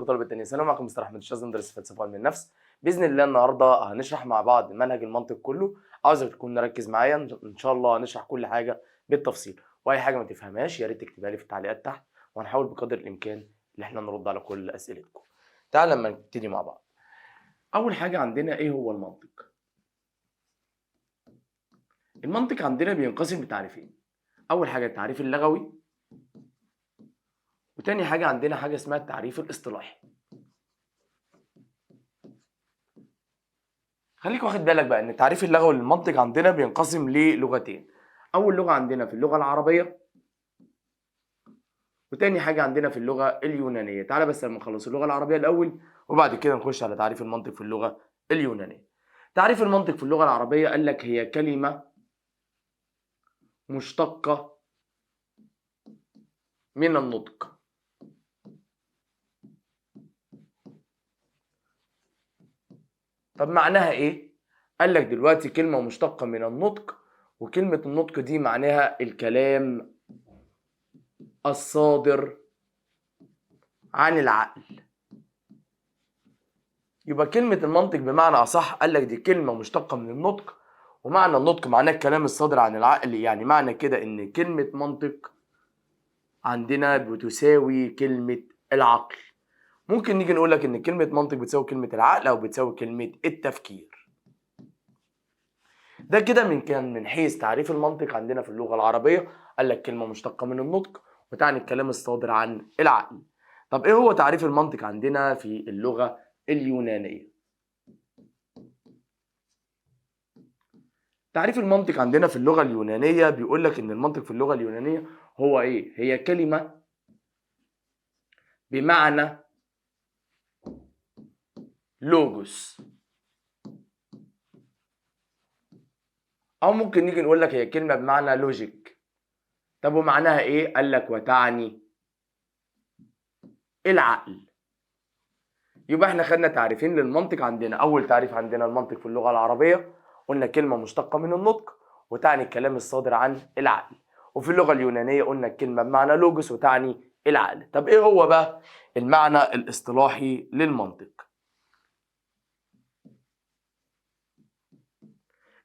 ازيكم طلبه التانية؟ السلام عليكم، مستر احمد الشاذلي، مدرس فلسفه علم النفس. باذن الله النهارده هنشرح مع بعض منهج المنطق كله. عاوزك تكون مركز معايا، ان شاء الله هنشرح كل حاجه بالتفصيل، واي حاجه ما تفهمهاش يا ريت تكتبها لي في التعليقات تحت، وهنحاول بقدر الامكان ان احنا نرد على كل اسئلتكم. تعال لما نبتدي مع بعض. اول حاجه عندنا ايه هو المنطق؟ المنطق عندنا بينقسم لتعريفين. اول حاجه التعريف اللغوي، وتاني حاجه عندنا حاجه اسمها التعريف الاصطلاحي. خليك واخد بالك بقى ان التعريف اللغوي للمنطق عندنا بينقسم للغتين. اول لغه عندنا في اللغه العربيه، وتاني حاجه عندنا في اللغه اليونانيه. تعالى بس لما نخلص اللغه العربيه الاول، وبعد كده نخش على تعريف المنطق في اللغه اليونانيه. تعريف المنطق في اللغه العربيه قال لك هي كلمه مشتقه من النطق. طب معناها ايه؟ قال لك دلوقتي كلمه مشتقه من النطق، وكلمه النطق دي معناها الكلام الصادر عن العقل. يبقى كلمة المنطق بمعنى أصح قال لك دي كلمة مشتقة من النطق، ومعنى النطق معناه الكلام الصادر عن العقل. يعني معنى كده إن كلمة منطق عندنا بتساوي كلمة العقل. ممكن نيجي نقول لك إن كلمة منطق بتساوي كلمة العقل أو بتساوي كلمة التفكير. ده كده من حيث تعريف المنطق عندنا في اللغة العربية. قال لك كلمة مشتقة من النطق وتعني الكلام الصادر عن العقل. طب إيه هو تعريف المنطق عندنا في اللغة اليونانية؟ تعريف المنطق عندنا في اللغة اليونانية بيقول لك إن المنطق في اللغة اليونانية هو إيه؟ هي كلمة بمعنى لوجوس، أو ممكن نيجي نقول لك هي كلمة بمعنى لوجيك. طب ومعناها إيه؟ قال لك وتعني العقل. يبقى إحنا خدنا تعريفين للمنطق عندنا. أول تعريف عندنا المنطق في اللغة العربية قلنا كلمة مشتقة من النطق وتعني الكلام الصادر عن العقل. وفي اللغة اليونانية قلنا الكلمة بمعنى لوجوس وتعني العقل. طب ايه هو بقى المعنى الاصطلاحي للمنطق؟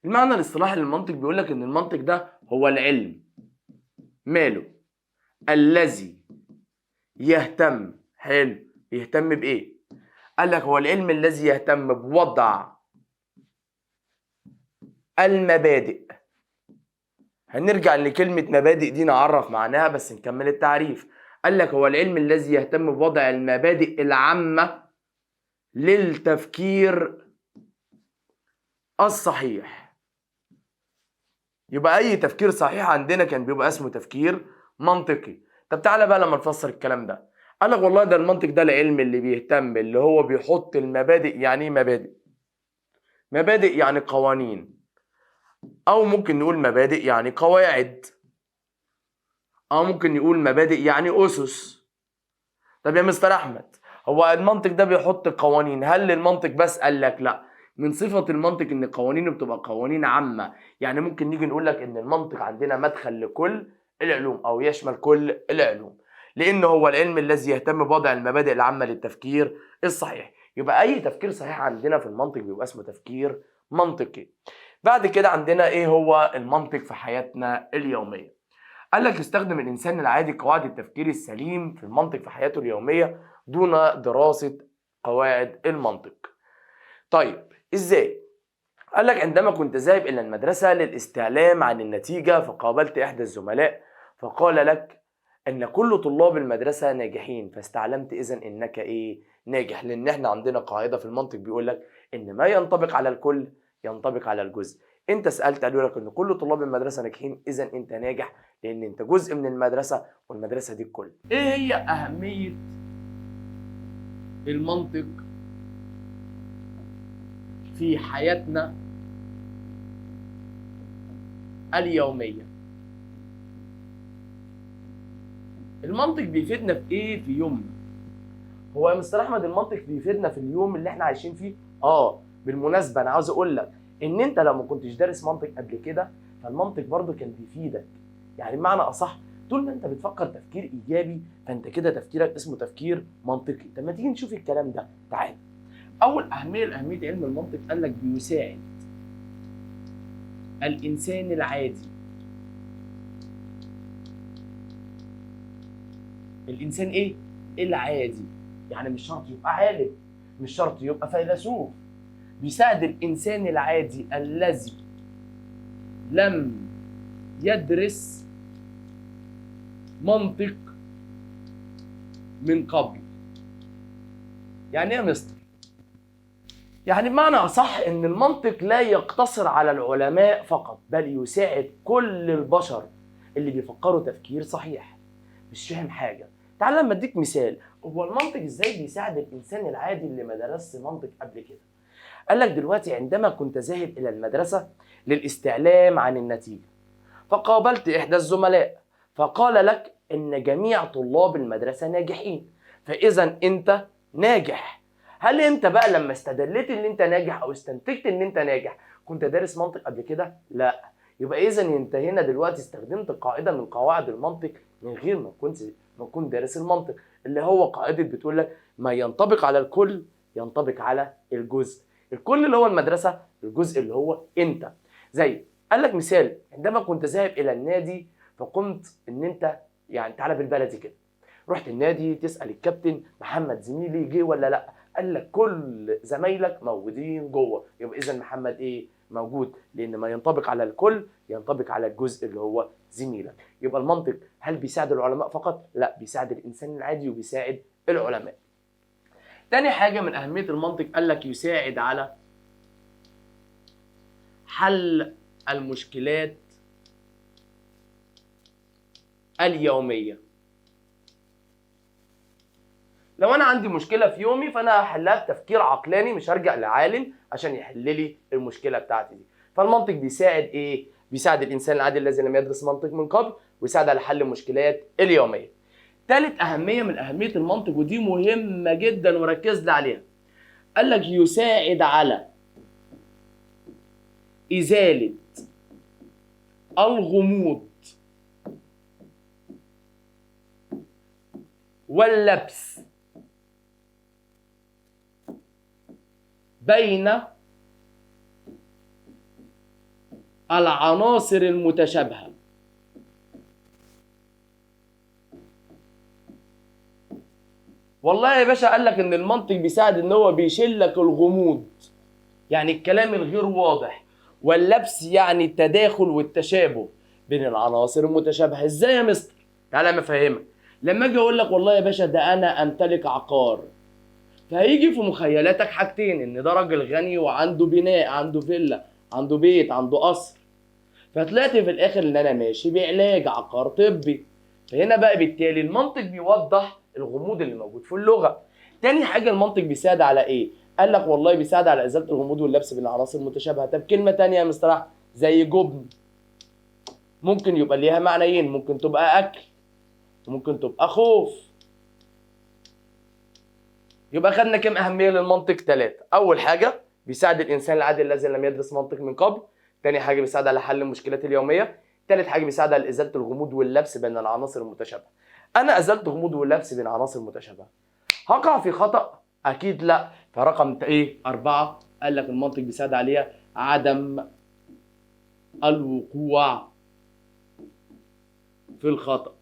المعنى الاصطلاحي للمنطق بيقول لك ان المنطق ده هو العلم ماله الذي يهتم. حلو، يهتم بايه؟ قال لك هو العلم الذي يهتم بوضع المبادئ. هنرجع لكلمة مبادئ دي نعرف معناها بس نكمل التعريف. قال لك هو العلم الذي يهتم بوضع المبادئ العامة للتفكير الصحيح. يبقى أي تفكير صحيح عندنا كان بيبقى اسمه تفكير منطقي. طب تعالى بقى لما نفسر الكلام ده. قال لك والله ده المنطق ده العلم اللي بيهتم، اللي هو بيحط المبادئ. يعني ايه مبادئ؟ مبادئ يعني قوانين، أو ممكن نقول مبادئ يعني قواعد، أو ممكن نقول مبادئ يعني أسس. طب يا مستر أحمد هو المنطق ده بيحط قوانين، هل المنطق بس؟ قال لك لا، من صفة المنطق إن قوانينه بتبقى قوانين عامة. يعني ممكن نيجي نقول لك إن المنطق عندنا مدخل لكل العلوم أو يشمل كل العلوم، لأنه هو العلم الذي يهتم بوضع المبادئ العامة للتفكير الصحيح. يبقى أي تفكير صحيح عندنا في المنطق بيبقى اسمه تفكير منطقي. بعد كده عندنا إيه هو المنطق في حياتنا اليومية؟ قال لك يستخدم الإنسان العادي قواعد التفكير السليم في المنطق في حياته اليومية دون دراسة قواعد المنطق. طيب إزاي؟ قال لك عندما كنت ذاهب إلى المدرسة للاستعلام عن النتيجة فقابلت إحدى الزملاء فقال لك أن كل طلاب المدرسة ناجحين، فاستعلمت إذن إنك إيه؟ ناجح. لأن إحنا عندنا قاعدة في المنطق بيقول لك إن ما ينطبق على الكل ينطبق على الجزء. أنت سألت قالوا لك إن كل طلاب المدرسة ناجحين، إذن أنت ناجح لأن أنت جزء من المدرسة والمدرسة دي الكل. إيه هي أهمية المنطق في حياتنا اليومية؟ المنطق بيفيدنا في ايه في يومنا؟ هو يا مستر احمد المنطق بيفيدنا في اليوم اللي احنا عايشين فيه؟ بالمناسبة انا عاوز اقول لك ان انت لو ما كنتش دارس منطق قبل كده فالمنطق برضو كان بيفيدك. يعني بمعنى اصح طول ما انت بتفكر تفكير ايجابي فانت كده تفكيرك اسمه تفكير منطقي. طب ما تيجي نشوف الكلام ده. تعال. اول اهميه لاهميه علم المنطق قال لك بيساعد الانسان العادي. الانسان ايه؟ العادي. يعني مش شرط يبقى عالم، مش شرط يبقى فيلسوف. بيساعد الانسان العادي الذي لم يدرس منطق من قبل. يعني ايه يا مستر؟ يعني بمعنى اصح ان المنطق لا يقتصر على العلماء فقط، بل يساعد كل البشر اللي بيفكروا تفكير صحيح. مش فاهم حاجه. تعال لما اديك مثال. هو المنطق ازاي بيساعد الانسان العادي اللي ما درسش منطق قبل كده؟ قال لك دلوقتي عندما كنت ذاهب الى المدرسه للاستعلام عن النتيجه، فقابلت احدى الزملاء فقال لك ان جميع طلاب المدرسه ناجحين، فاذا انت ناجح. هل انت بقى لما استدلت ان انت ناجح او استنتجت ان انت ناجح كنت دارس منطق قبل كده؟ لا. يبقى اذا انت هنا دلوقتي استخدمت قاعده من قواعد المنطق من غير ما تكون دارس المنطق، اللي هو قاعده بتقول لك ما ينطبق على الكل ينطبق على الجزء. الكل اللي هو المدرسه، الجزء اللي هو انت. زي قال لك مثال، عندما كنت ذاهب الى النادي فقمت ان انت يعني تعالى بالبلدي كده، رحت النادي تسال الكابتن محمد زميلي جه ولا لا، قال لك كل زمايلك موجودين جوه. يبقى اذا محمد ايه؟ موجود، لان ما ينطبق على الكل ينطبق على الجزء اللي هو زميلك. يبقى المنطق هل بيساعد العلماء فقط؟ لا، بيساعد الانسان العادي وبيساعد العلماء. تاني حاجه من اهميه المنطق قال لك يساعد على حل المشكلات اليوميه. لو انا عندي مشكله في يومي فانا هحلها بتفكير عقلاني، مش هرجع لعالم عشان يحل لي المشكله بتاعتي دي. فالمنطق بيساعد ايه؟ بيساعد الانسان العادي الذي لم يدرس منطق من قبل، ويساعد على حل المشكلات اليوميه. ثالث اهميه من اهميه المنطق، ودي مهمه جدا وركز لي عليها، قال لك يساعد على ازاله الغموض واللبس بين العناصر المتشابهة. والله يا باشا قال لك ان المنطق بيساعد ان هو بيشيل لك الغموض، يعني الكلام الغير واضح، واللبس يعني التداخل والتشابه بين العناصر المتشابهة. ازاي يا مستر؟ تعالى ما افهمك. لما اجي اقول لك والله يا باشا ده انا امتلك عقار، فهيجي في مخيلاتك حاجتين، ان ده راجل غني وعنده بناء، عنده فيلا، عنده بيت، عنده قصر. فطلعت في الاخر ان انا ماشي بعلاج عقار طبي. فهنا بقى بالتالي المنطق بيوضح الغموض اللي موجود في اللغه. تاني حاجه المنطق بيساعد على ايه؟ قال لك والله بيساعد على ازاله الغموض واللبس بين العناصر المتشابهه. طب كلمه تانيه يا مستر، زي جبن، ممكن يبقى ليها معنيين، ممكن تبقى اكل وممكن تبقى خوف. يبقى خدنا كم اهميه للمنطق؟ 3. اول حاجه بيساعد الانسان العادي الذي لم يدرس منطق من قبل. تاني حاجه بيساعد على حل المشكلات اليوميه. تالت حاجه بيساعد على ازاله الغموض واللبس بين العناصر المتشابهه. انا ازلت غموض واللبس بين عناصر متشابهه، هقع في خطا؟ اكيد لا. فرقم ايه؟ 4 قال لك المنطق بيساعد عليها عدم الوقوع في الخطا.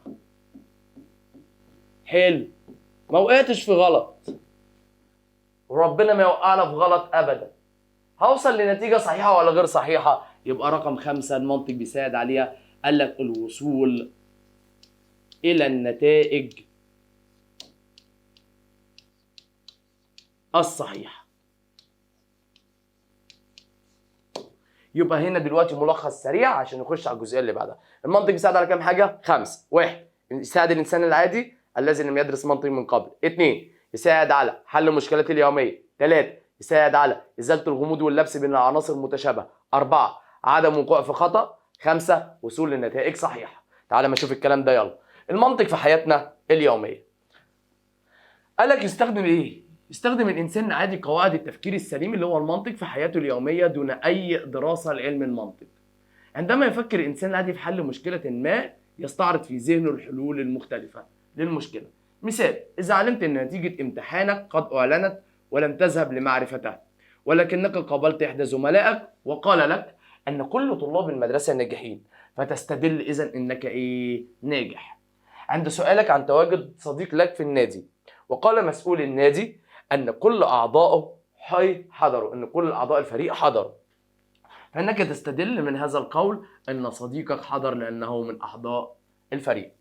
حلو، ما وقعتش في غلط، وربنا ما يوقعنا في غلط ابدا. هوصل لنتيجه صحيحه ولا غير صحيحه؟ يبقى رقم 5 المنطق بيساعد عليها، قال لك الوصول الى النتائج الصحيحه. يبقى هنا دلوقتي ملخص سريع عشان نخش على الجزئيه اللي بعدها. المنطق بيساعد على كام حاجه؟ 5. 1 يساعد الانسان العادي الذي لم يدرس منطق من قبل. 2 يساعد على حل المشكلات اليوميه. 3 يساعد على ازاله الغموض واللبس بين العناصر المتشابهه. 4 عدم وقوع في خطا. 5 وصول لنتائج صحيحه. تعال ما نشوف الكلام ده. يلا. المنطق في حياتنا اليوميه، قال لك يستخدم ايه؟ يستخدم الانسان العادي قواعد التفكير السليم اللي هو المنطق في حياته اليوميه دون اي دراسه لعلم المنطق. عندما يفكر الانسان العادي في حل مشكله ما يستعرض في ذهنه الحلول المختلفة للمشكلة. مثال: إذا علمت أن نتيجة امتحانك قد أعلنت ولم تذهب لمعرفتها، ولكنك قابلت إحدى زملائك وقال لك أن كل طلاب المدرسة ناجحين، فتستدل إذن أنك ناجح. عند سؤالك عن تواجد صديق لك في النادي، وقال مسؤول النادي أن كل أعضائه حضروا، أن كل أعضاء الفريق حضروا، فإنك تستدل من هذا القول أن صديقك حضر لأنه من أعضاء الفريق.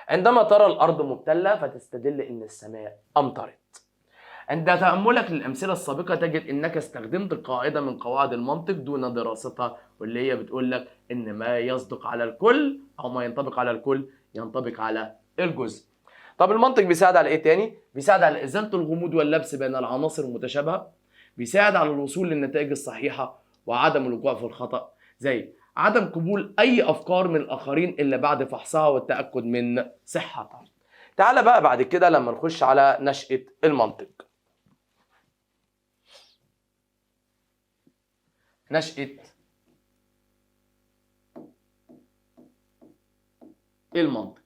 عندما ترى الأرض مبتلة فتستدل أن السماء أمطرت. عند تأملك للأمثلة السابقة تجد أنك استخدمت قاعدة من قواعد المنطق دون دراستها، واللي هي بتقول لك أن ما يصدق على الكل أو ما ينطبق على الكل ينطبق على الجزء. طب المنطق بيساعد على إيه تاني؟ بيساعد على إزالة الغموض واللبس بين العناصر المتشابهة، بيساعد على الوصول للنتائج الصحيحة وعدم الوقوع في الخطأ، زي عدم قبول أي أفكار من الآخرين إلا بعد فحصها والتأكد من صحتها. تعال بقى بعد كده لما نخش على نشأة المنطق. نشأة المنطق.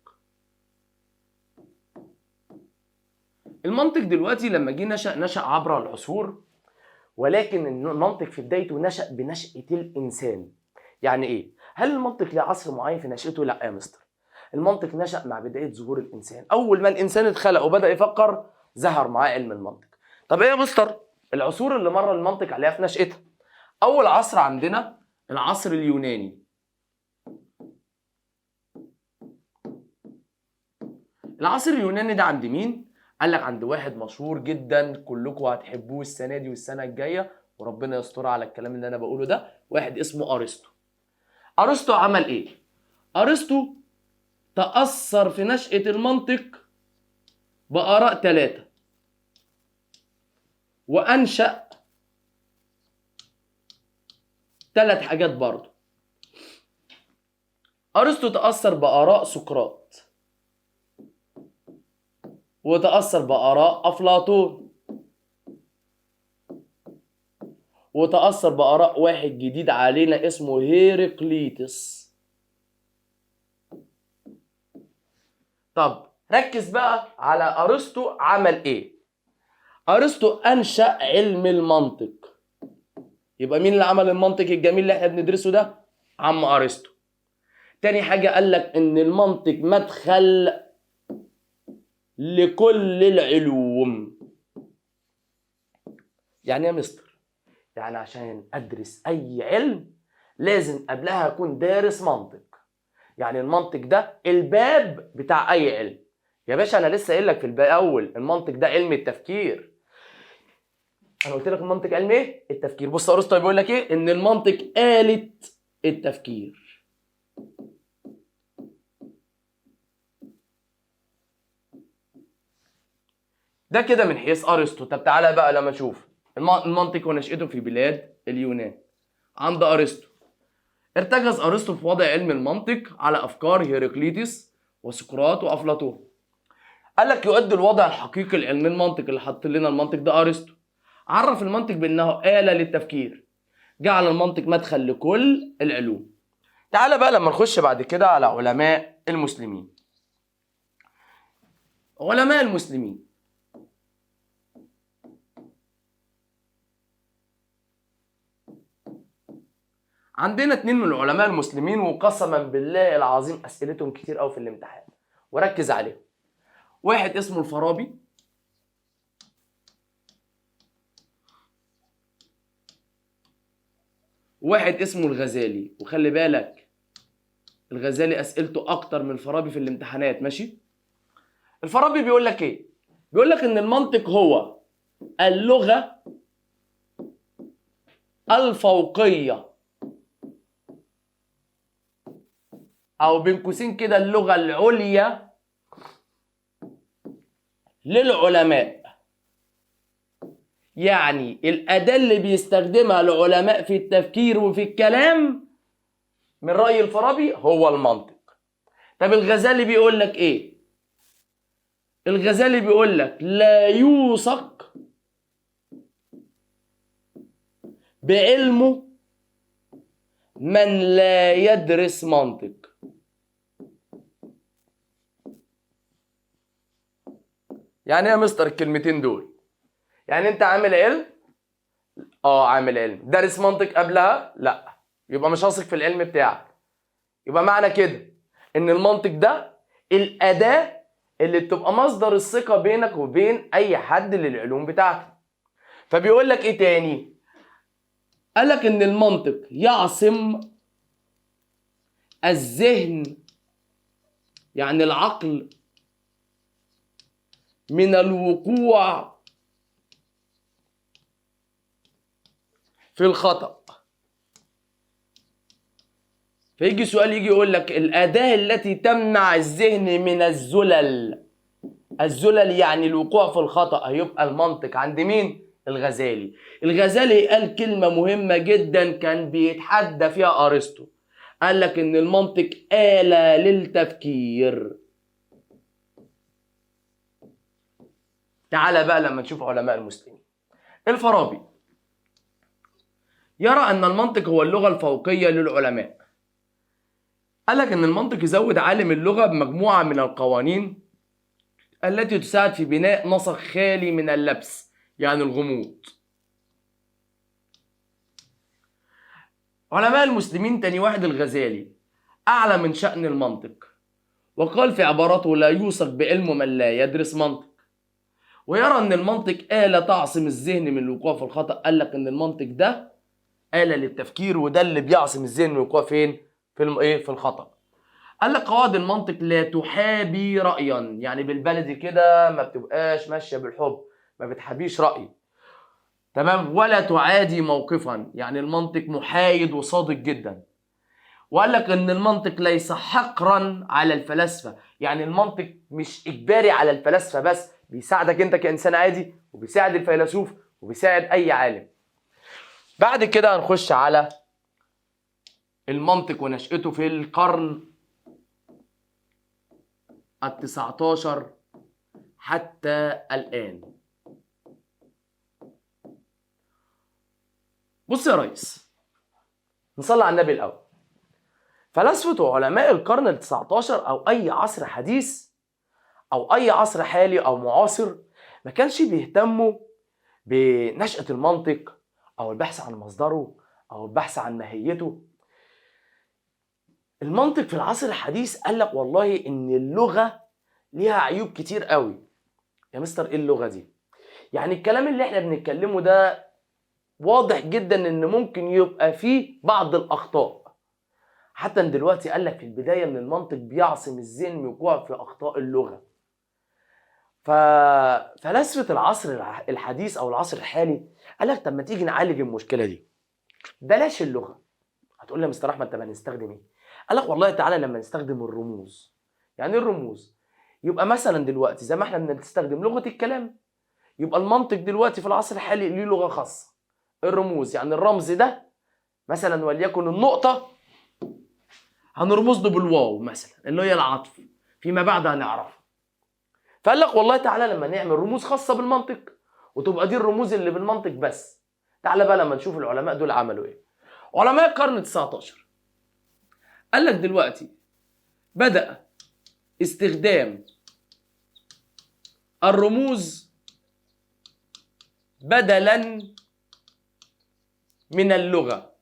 المنطق دلوقتي لما جه نشأ عبر العصور، ولكن المنطق في بدايته نشأ بنشأة الإنسان. يعني إيه؟ هل المنطق له عصر معين في نشأته؟ لا يا مستر. المنطق نشأ مع بداية ظهور الإنسان. أول ما الإنسان اتخلق وبدأ يفكر ظهر معاه علم المنطق. طب إيه يا مستر العصور اللي مر المنطق عليها في نشأتها؟ أول عصر عندنا العصر اليوناني. العصر اليوناني ده عند مين؟ قال لك عند واحد مشهور جدا كلكم هتحبوه السنة دي والسنة الجاية، وربنا يستر على الكلام اللي أنا بقوله ده. واحد اسمه أرسطو. أرسطو عمل إيه؟ أرسطو تأثر في نشأة المنطق بآراء 3، وأنشأ 3 حاجات برضه. أرسطو تأثر بآراء سقراط، وتأثر بآراء أفلاطون، وتأثر بآراء واحد جديد علينا اسمه هيراقليطس. طب ركز بقى على أرسطو عمل إيه؟ أرسطو أنشأ علم المنطق. يبقى مين اللي عمل المنطق الجميل اللي احنا بندرسه ده؟ عم أرسطو. تاني حاجة قال لك إن المنطق مدخل لكل العلوم. يعني يا مستر، يعني عشان أدرس أي علم لازم قبلها أكون دارس منطق. يعني المنطق ده الباب بتاع أي علم. يا باشا أنا لسه قايل لك في الأول المنطق ده علم التفكير. أنا قلت لك المنطق علم إيه؟ التفكير. بص أرسطو بيقول لك إيه؟ إن المنطق آلة التفكير. ده كده من حيث أرسطو. طب تعالى بقى لما نشوف المنطق ونشأته في بلاد اليونان. عند أرسطو ارتكز أرسطو في وضع علم المنطق على أفكار هيراقليطس وسقراط وأفلاطون. قال لك يؤدي الوضع الحقيقي لعلم المنطق اللي حط لنا المنطق ده أرسطو. عرف المنطق بأنه آلة للتفكير، جعل المنطق مدخل لكل العلوم. تعالى بقى لما نخش بعد كده على علماء المسلمين. علماء المسلمين عندنا 2 من العلماء المسلمين، وقسما بالله العظيم أسئلتهم كتير قوي في الامتحان، وركز عليهم. واحد اسمه الفارابي، واحد اسمه الغزالي. وخلي بالك الغزالي أسئلته أكتر من الفارابي في الامتحانات، ماشي؟ الفارابي بيقول لك إيه؟ بيقول لك إن المنطق هو اللغة الفوقية، أو بين قوسين كده اللغة العليا للعلماء. يعني الأداة اللي بيستخدمها العلماء في التفكير وفي الكلام من رأي الفارابي هو المنطق. طب الغزالي بيقول لك إيه؟ الغزالي بيقول لك لا يوثق بعلمه من لا يدرس منطق. يعني ايه يا مستر الكلمتين دول؟ يعني انت عامل علم؟ عامل علم. دارس منطق قبلها؟ لا. يبقى مش هثق في العلم بتاعك. يبقى معنى كده ان المنطق ده الاداة اللي بتبقى مصدر الثقة بينك وبين اي حد للعلوم بتاعتك. فبيقول لك ايه تاني؟ قال لك ان المنطق يعصم الذهن، يعني العقل، من الوقوع في الخطأ. فيجي سؤال يجي يقول لك الأداة التي تمنع الذهن من الزلل. الزلل يعني الوقوع في الخطأ، هيبقى المنطق عند مين؟ الغزالي. الغزالي قال كلمة مهمة جدا كان بيتحدى فيها أرسطو. قال لك إن المنطق آلة للتفكير. تعال بقى لما نشوف علماء المسلمين. الفارابي يرى أن المنطق هو اللغة الفوقية للعلماء. قال لك أن المنطق يزود عالم اللغة بمجموعة من القوانين التي تساعد في بناء نسق خالي من اللبس، يعني الغموض. علماء المسلمين تاني واحد الغزالي أعلى من شأن المنطق، وقال في عبارته لا يوثق بعلم من لا يدرس منطق. ويرى أن المنطق آلة تعصم الذهن من الوقوع في الخطأ. قال لك أن المنطق ده آلة للتفكير، وده اللي بيعصم الذهن من الوقوع فين؟ في الخطأ. قال لك قواعد المنطق لا تحابي رأيا، يعني بالبلدي كده ما بتبقاش ماشية بالحب، ما بتحابيش رأي، تمام؟ ولا تعادي موقفا، يعني المنطق محايد وصادق جدا. وقال لك ان المنطق ليس حقرا على الفلاسفة، يعني المنطق مش اجباري على الفلاسفة بس، بيساعدك انت كإنسان عادي، وبيساعد الفيلسوف، وبيساعد اي عالم. بعد كده هنخش على المنطق ونشأته في القرن ال19 حتى الآن. بص يا ريس، نصلي على النبي الأول. فلاسفة وعلماء القرن ال19 أو أي عصر حديث أو أي عصر حالي أو معاصر ما كانش بيهتموا بنشأة المنطق أو البحث عن مصدره أو البحث عن ماهيته. المنطق في العصر الحديث قال لك والله إن اللغة ليها عيوب كتير قوي. يا مستر إيه اللغة دي؟ يعني الكلام اللي إحنا بنتكلمه ده واضح جدا إن ممكن يبقى فيه بعض الأخطاء. حتى دلوقتي قال لك في البداية إن المنطق بيعصم الذهن من الوقوع في أخطاء اللغة. ففلاسفة العصر الحديث أو العصر الحالي قال لك طب ما تيجي نعالج المشكلة دي، بلاش اللغة. هتقول لي يا مستر أحمد طب هنستخدم إيه؟ قال لك والله تعالى لما نستخدم الرموز. يعني الرموز يبقى مثلا دلوقتي زي ما احنا بنستخدم لغة الكلام، يبقى المنطق دلوقتي في العصر الحالي ليه لغة خاصة. الرموز يعني الرمز ده مثلا وليكن النقطة هنرمز له بالواو مثلا اللي هي العطف، فيما بعد هنعرفها. فقال لك والله تعالى لما نعمل رموز خاصة بالمنطق وتبقى دي الرموز اللي بالمنطق بس. تعالى بقى لما نشوف العلماء دول عملوا ايه. علماء القرن ال19 قال لك دلوقتي بدأ استخدام الرموز بدلا من اللغة.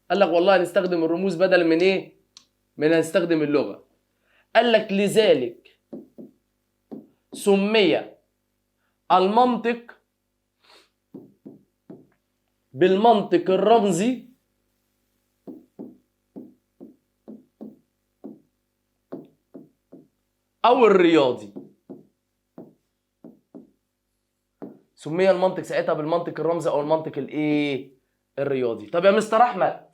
قال لك والله هنستخدم الرموز بدلا من ايه؟ من هنستخدم اللغة. قال لك لذلك سمي المنطق بالمنطق الرمزي أو الرياضي. سمي المنطق ساعتها بالمنطق الرمزي أو المنطق الإيه؟ الرياضي. طب يا مستر أحمد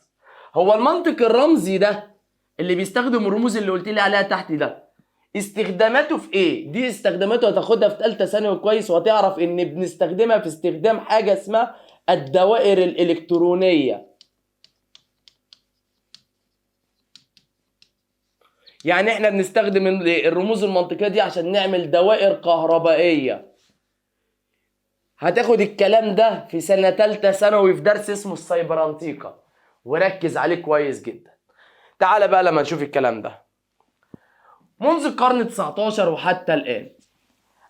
هو المنطق الرمزي ده اللي بيستخدم الرموز اللي قلت لي عليها تحت ده استخداماته في ايه؟ دي استخداماته هتاخدها في ثالثه ثانوي كويس، وهتعرف ان بنستخدمها في استخدام حاجه اسمها الدوائر الالكترونيه. يعني احنا بنستخدم الرموز المنطقيه دي عشان نعمل دوائر كهربائيه. هتاخد الكلام ده في سنه ثالثه ثانوي في درس اسمه السايبرانتيكا، وركز عليه كويس جدا. تعال بقى لما نشوف الكلام ده. منذ القرن ال19 وحتى الآن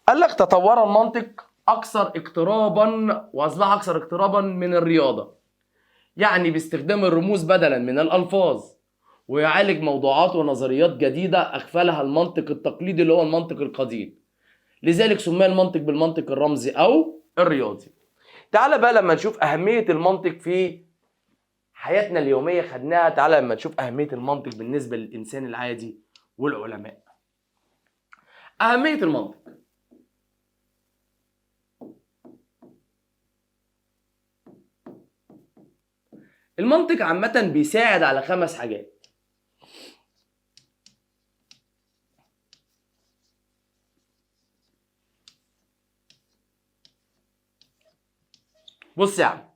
قال لك تطور المنطق اكثر اقترابا واصبح اكثر اقترابا من الرياضه، يعني باستخدام الرموز بدلا من الالفاظ، ويعالج موضوعات ونظريات جديده اغفلها المنطق التقليدي اللي هو المنطق القديم. لذلك سمي المنطق بالمنطق الرمزي او الرياضي. تعال بقى لما نشوف اهميه المنطق في حياتنا اليوميه خدناها، تعال لما نشوف اهميه المنطق بالنسبه للانسان العادي والعلماء. اهميه المنطق، المنطق عامه بيساعد على 5 حاجات. بص يا عم،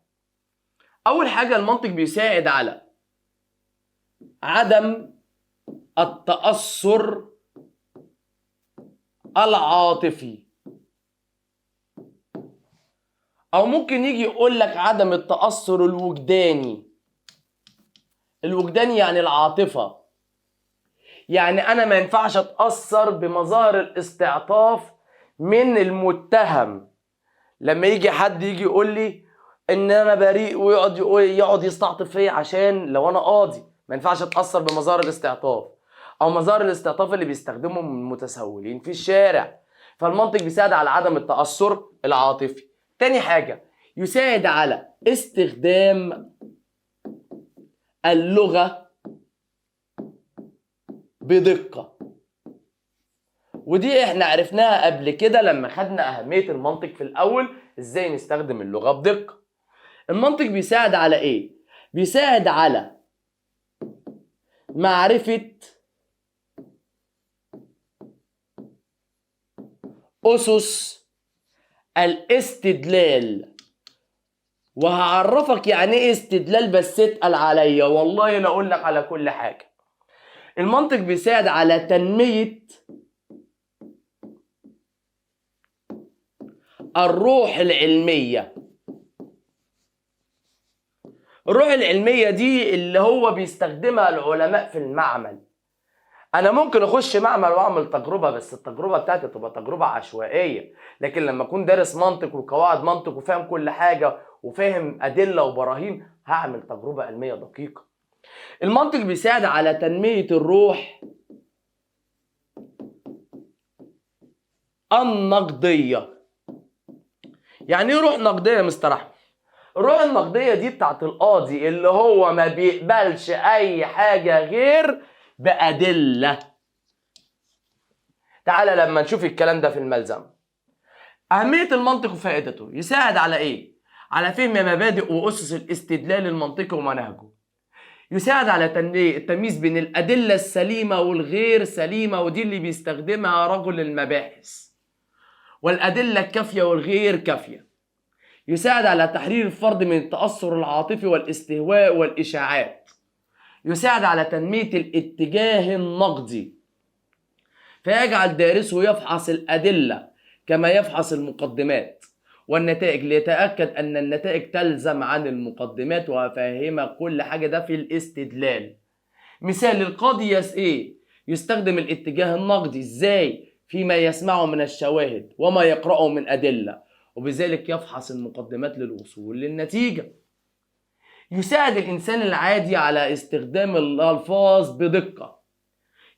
اول حاجه المنطق بيساعد على عدم التأثر العاطفي، او ممكن يجي يقول لك عدم التأثر الوجداني. الوجداني يعني العاطفة، يعني انا ما ينفعش اتأثر بمظاهر الاستعطاف من المتهم. لما يجي حد يجي يقول لي ان انا بريء ويقعد يستعطف فيا عشان لو انا قاضي، ما ينفعش اتأثر بمظاهر الاستعطاف او مظاهر الاستعطاف اللي بيستخدمهم المتسولين في الشارع. فالمنطق بيساعد على عدم التأثر العاطفي. تاني حاجة، يساعد على استخدام اللغة بدقة، ودي احنا عرفناها قبل كده لما خدنا أهمية المنطق في الأول، ازاي نستخدم اللغة بدقة. المنطق بيساعد على ايه؟ بيساعد على معرفة أسس الاستدلال. وهعرفك يعني ايه استدلال، بس اتقل عليا والله لا اقول لك على كل حاجة. المنطق بيساعد على تنمية الروح العلمية. الروح العلمية دي اللي هو بيستخدمها العلماء في المعمل. انا ممكن اخش معمل واعمل تجربة، بس التجربة بتاعتي تبقى تجربة عشوائية. لكن لما اكون دارس منطق وقواعد منطق وفاهم كل حاجة وفاهم ادلة وبراهين، هعمل تجربة علمية دقيقة. المنطق بيساعد على تنمية الروح النقدية. يعني ايه روح نقدية يا مستر احمد؟ الروح النقدية دي بتاعت القاضي اللي هو ما بيقبلش اي حاجة غير بأدلة. تعالى لما نشوف الكلام ده في الملزم. أهمية المنطق وفائدته، يساعد على إيه؟ على فهم مبادئ وأسس الاستدلال المنطقي ومنهجه. يساعد على التمييز بين الأدلة السليمة والغير سليمة، ودي اللي بيستخدمها رجل المباحث، والأدلة الكافية والغير كافية. يساعد على تحرير الفرد من التأثر العاطفي والاستهواء والإشاعات. يساعد على تنمية الاتجاه النقدي، فيجعل دارسه يفحص الأدلة كما يفحص المقدمات والنتائج، ليتأكد أن النتائج تلزم عن المقدمات، وهفهمك كل حاجة ده في الاستدلال. مثال، القاضي يستخدم الاتجاه النقدي ازاي؟ فيما يسمعه من الشواهد وما يقرأه من أدلة، وبذلك يفحص المقدمات للوصول للنتيجة. يساعد الإنسان العادي على استخدام الألفاظ بدقة.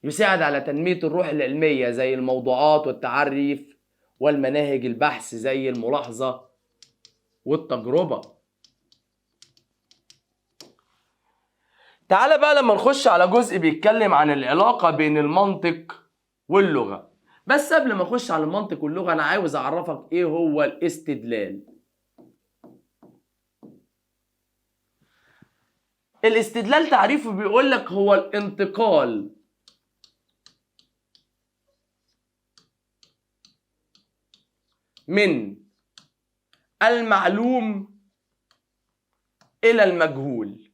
يساعد على تنمية الروح العلمية زي الموضوعات والتعريف والمناهج البحث زي الملاحظة والتجربة. تعال بقى لما نخش على جزء بيتكلم عن العلاقة بين المنطق واللغة. بس قبل ما اخش على المنطق واللغة انا عاوز اعرفك ايه هو الاستدلال. الاستدلال تعريفه بيقول لك هو الانتقال من المعلوم إلى المجهول،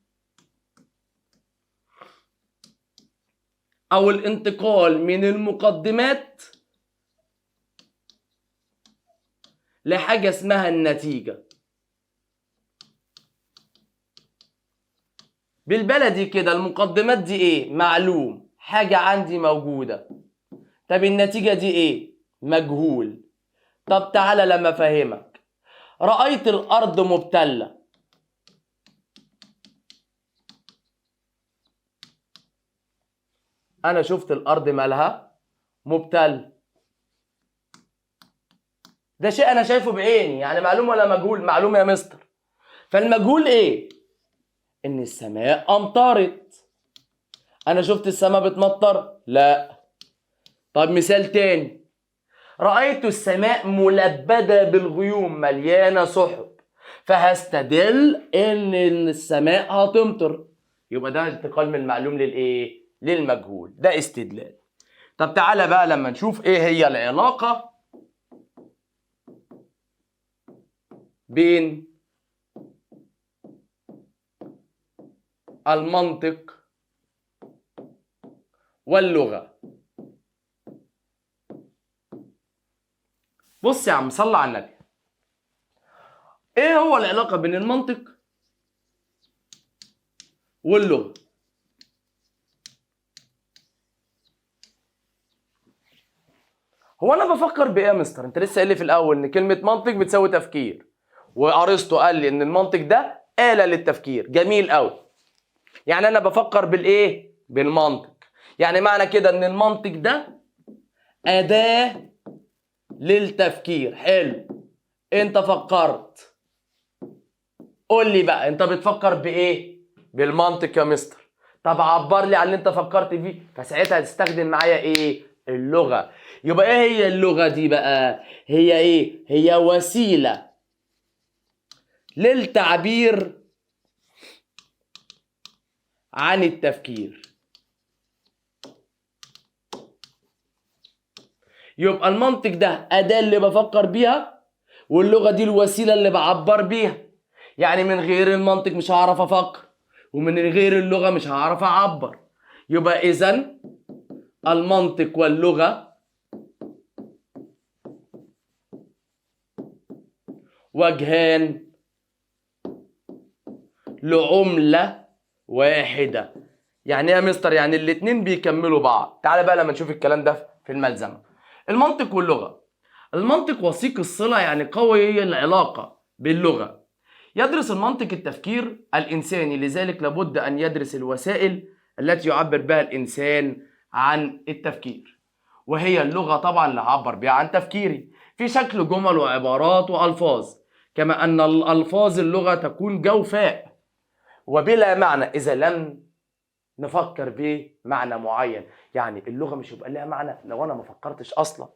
أو الانتقال من المقدمات لحاجة اسمها النتيجة. بالبلدي كده المقدمات دي إيه؟ معلوم، حاجة عندي موجودة. طب النتيجة دي إيه؟ مجهول. طب تعالى لما افهمك. رأيت الأرض مبتلة. أنا شفت الأرض مالها مبتل. ده شيء أنا شايفه بعيني، يعني معلوم ولا مجهول؟ معلوم يا مستر. فالمجهول إيه؟ إن السماء أمطرت. أنا شفت السماء بتمطر؟ لا. طب مثال تاني. رأيت السماء ملبدة بالغيوم، مليانة سحب، فهستدل إن السماء هتمطر. يبقى ده انتقال من المعلوم للإيه؟ للمجهول. ده استدلال. طب تعالى بقى لما نشوف إيه هي العلاقة بين المنطق واللغة. بص يا عم، صل على النبي. ايه هو العلاقة بين المنطق واللغة؟ هو انا بفكر بايه يا مستر؟ انت لسه قايل لي في الاول ان كلمة منطق بتساوي تفكير، وارسطو قال لي ان المنطق ده آلة للتفكير. جميل قوي. يعني انا بفكر بالايه؟ بالمنطق. يعني معنى كده ان المنطق ده أداة للتفكير. حلو. انت فكرت. قول لي بقى، انت بتفكر بايه؟ بالمنطق يا مستر. طب عبر لي عن اللي انت فكرت فيه، فساعتها هتستخدم معايا ايه؟ اللغة. يبقى ايه هي اللغة دي بقى؟ هي ايه؟ هي وسيلة للتعبير عن التفكير. يبقى المنطق ده أداة اللي بفكر بيها، واللغة دي الوسيلة اللي بعبر بيها. يعني من غير المنطق مش هعرف أفكر، ومن غير اللغة مش هعرف أعبر. يبقى إذن المنطق واللغة وجهان لعملة واحدة. يعني ايه يا مستر؟ يعني الاتنين بيكملوا بعض. تعالى بقى لما نشوف الكلام ده في الملزمة. المنطق واللغة. المنطق وثيق الصلة، يعني قوي العلاقة باللغة. يدرس المنطق التفكير الإنساني، لذلك لابد أن يدرس الوسائل التي يعبر بها الإنسان عن التفكير، وهي اللغة طبعا اللي هعبر بها عن تفكيري في شكل جمل وعبارات وألفاظ. كما أن الألفاظ اللغة تكون جوفاء وبلا معنى إذا لم نفكر بمعنى معين. يعني اللغة مش هيبقى لها معنى لو أنا ما فكرتش أصلا.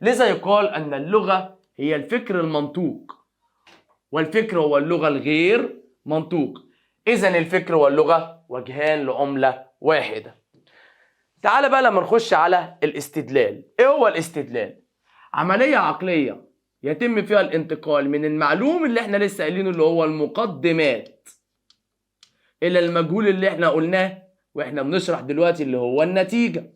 لذا يقال أن اللغة هي الفكر المنطوق، والفكر هو اللغة الغير منطوق. إذن الفكر واللغة وجهان لعملة واحدة. تعال بقى لما نخش على الاستدلال. إيه هو الاستدلال؟ عملية عقلية يتم فيها الانتقال من المعلوم اللي احنا لسه قايلينه اللي هو المقدمات إلى المجهول اللي احنا قلناه واحنا بنشرح دلوقتي اللي هو النتيجة.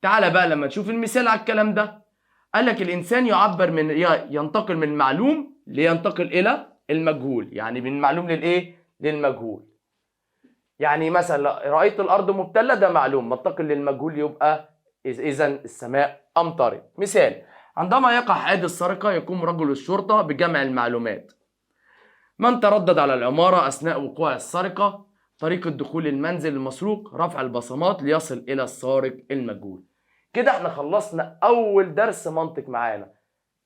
تعال بقى لما نشوف المثال على الكلام ده. قال لك الإنسان يعبر من ينتقل من المعلوم لينتقل إلى المجهول. يعني من المعلوم للإيه؟ للمجهول. يعني مثلا رأيت الأرض مبتلة، ده معلوم، بنتقل للمجهول يبقى إذا السماء أمطرت. مثال: عندما يقع حادث السرقة يقوم رجل الشرطة بجمع المعلومات. من تردد على العمارة أثناء وقوع السرقة، طريقة دخول المنزل المسروق، رفع البصمات ليصل إلى السارق المجهول. كده احنا خلصنا أول درس منطق معانا.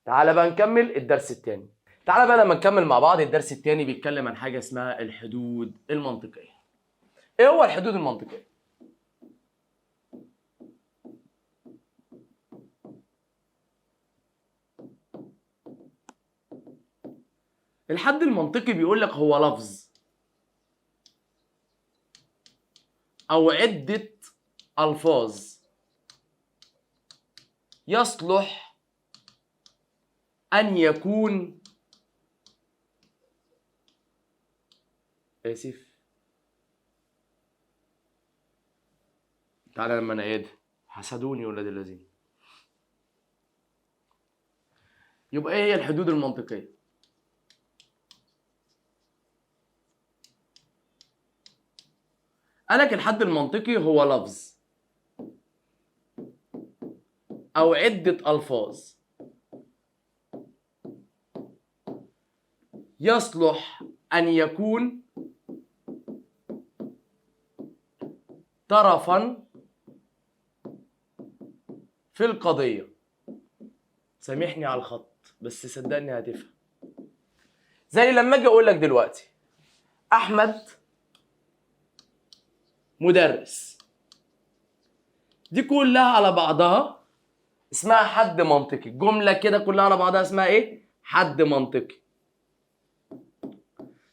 تعال بقى نكمل الدرس التاني. تعال بقى لما نكمل مع بعض الدرس التاني بيتكلم عن حاجة اسمها الحدود المنطقية. ايه هو الحدود المنطقية؟ الحد المنطقي بيقول لك هو لفظ أو عدة ألفاظ يصلح أن يكون تعالى لما نعيد. حسدوني ولاد الذين. يبقى ايه هي الحدود المنطقية؟ قالك الحد المنطقي هو لفظ أو عدة ألفاظ يصلح أن يكون طرفا في القضية. سامحني على الخط بس صدقني هتفهم. زي لما اجي اقول لك دلوقتي احمد مدرس، دي كلها على بعضها اسمها حد منطقي. جملة كده كلها على بعضها اسمها ايه؟ حد منطقي.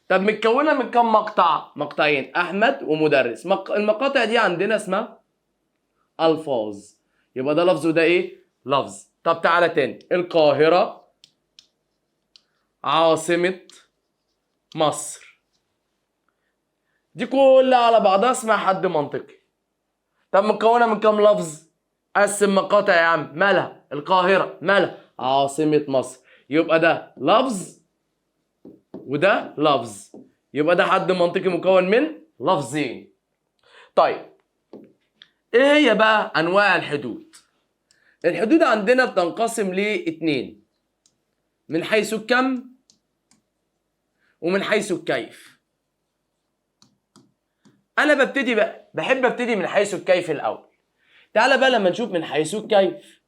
طب متكونة من كم مقطع؟ مقطعين، احمد ومدرس. المقاطع دي عندنا اسمها الفاظ. يبقى ده لفظ وده ايه؟ لفظ. طب تعالى تاني. القاهرة عاصمة مصر، دي كلها على بعضها اسمها حد منطقي. طب مكونة من كام لفظ؟ قسم مقاطع يا عم. مالها؟ القاهرة، مالها؟ عاصمة مصر. يبقى ده لفظ وده لفظ، يبقى ده حد منطقي مكون من لفظين. طيب ايه هي بقى انواع الحدود؟ الحدود عندنا بتنقسم لاتنين، من حيث الكم ومن حيث الكيف. انا بحب ابتدي من حيث الكيف الاول. تعالى بقى لما نشوف من حيث الكيف،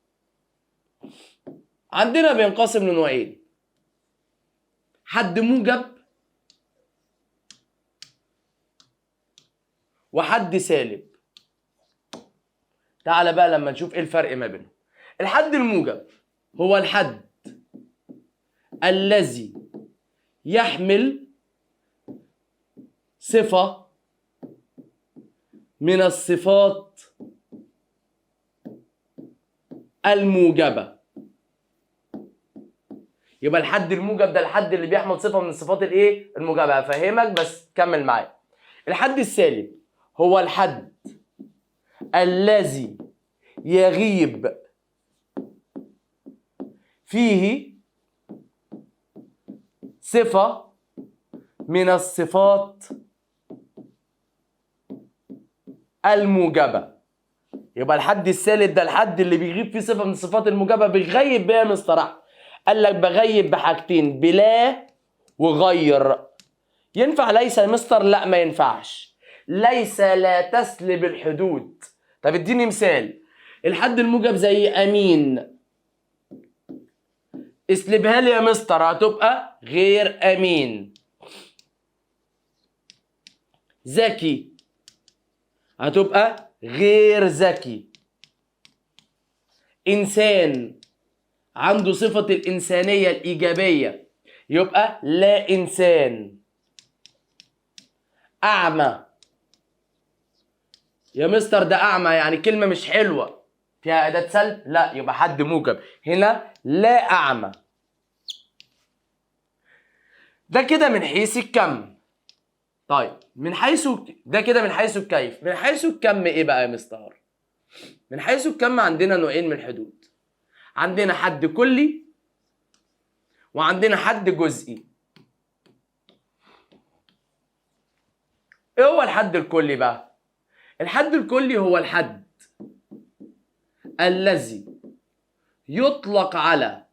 عندنا بينقسم لنوعين، حد موجب وحد سالب. تعالى بقى لما نشوف ايه الفرق ما بينهم. الحد الموجب هو الحد الذي يحمل صفة من الصفات الموجبة. يبقى الحد الموجب ده الحد اللي بيحمل صفة من الصفات الايه؟ الموجبة. هفهمك بس كمل معايا. الحد السالب هو الحد الذي يغيب فيه صفة من الصفات الموجبة. يبقى الحد السالب ده الحد اللي بيغيب فيه صفة من الصفات الموجبة. بيغيب بيها من الصراحة. قال لك بغيب بحاجتين، بلا وغير. ينفع ليس يا مستر؟ لا ما ينفعش. ليس لا تسلب الحدود. طب اديني مثال. الحد الموجب زي امين، اسلبها لي يا مستر هتبقى غير امين. ذكي هتبقى غير ذكي. انسان عنده صفة الانسانية الايجابية يبقى لا انسان. اعمى يا مستر ده اعمى يعني كلمة مش حلوة فيها اداة سلب، لا يبقى حد موجب. هنا لا اعمى. ده كده من حيث الكم. طيب من حيث ده كده من حيث الكيف. من حيث الكم ايه بقى يا مستر؟ من حيث الكم عندنا نوعين من الحدود. عندنا حد كلي وعندنا حد جزئي. ايه هو الحد الكلي بقى؟ الحد الكلي هو الحد الذي يطلق على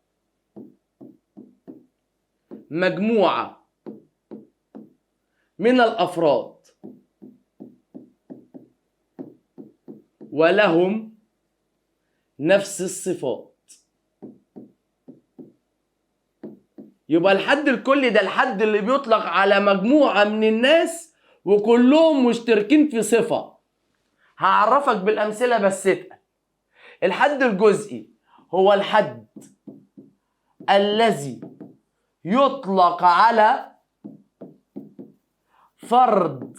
مجموعة من الأفراد ولهم نفس الصفات. يبقى الحد الكلي ده الحد اللي بيطلق على مجموعة من الناس وكلهم مشتركين في صفة. هعرفك بالأمثلة بس اتقل. الحد الجزئي هو الحد الذي يطلق على فرد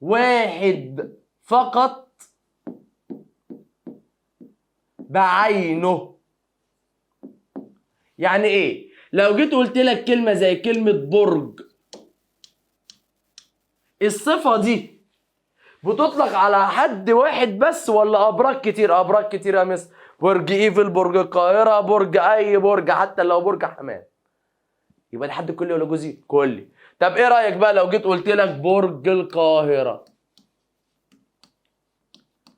واحد فقط بعينه. يعني ايه؟ لو جيت قلت لك كلمة زي كلمة برج، الصفة دي بتطلق على حد واحد بس ولا أبراج كتير؟ أبراج كتير يا مس. برج ايفل، برج القاهرة، برج أي برج، حتى لو برج حمام. يبقى ده حد كلي ولا جزئي؟ كلي. طب ايه رأيك بقى لو جيت قلت لك برج القاهرة؟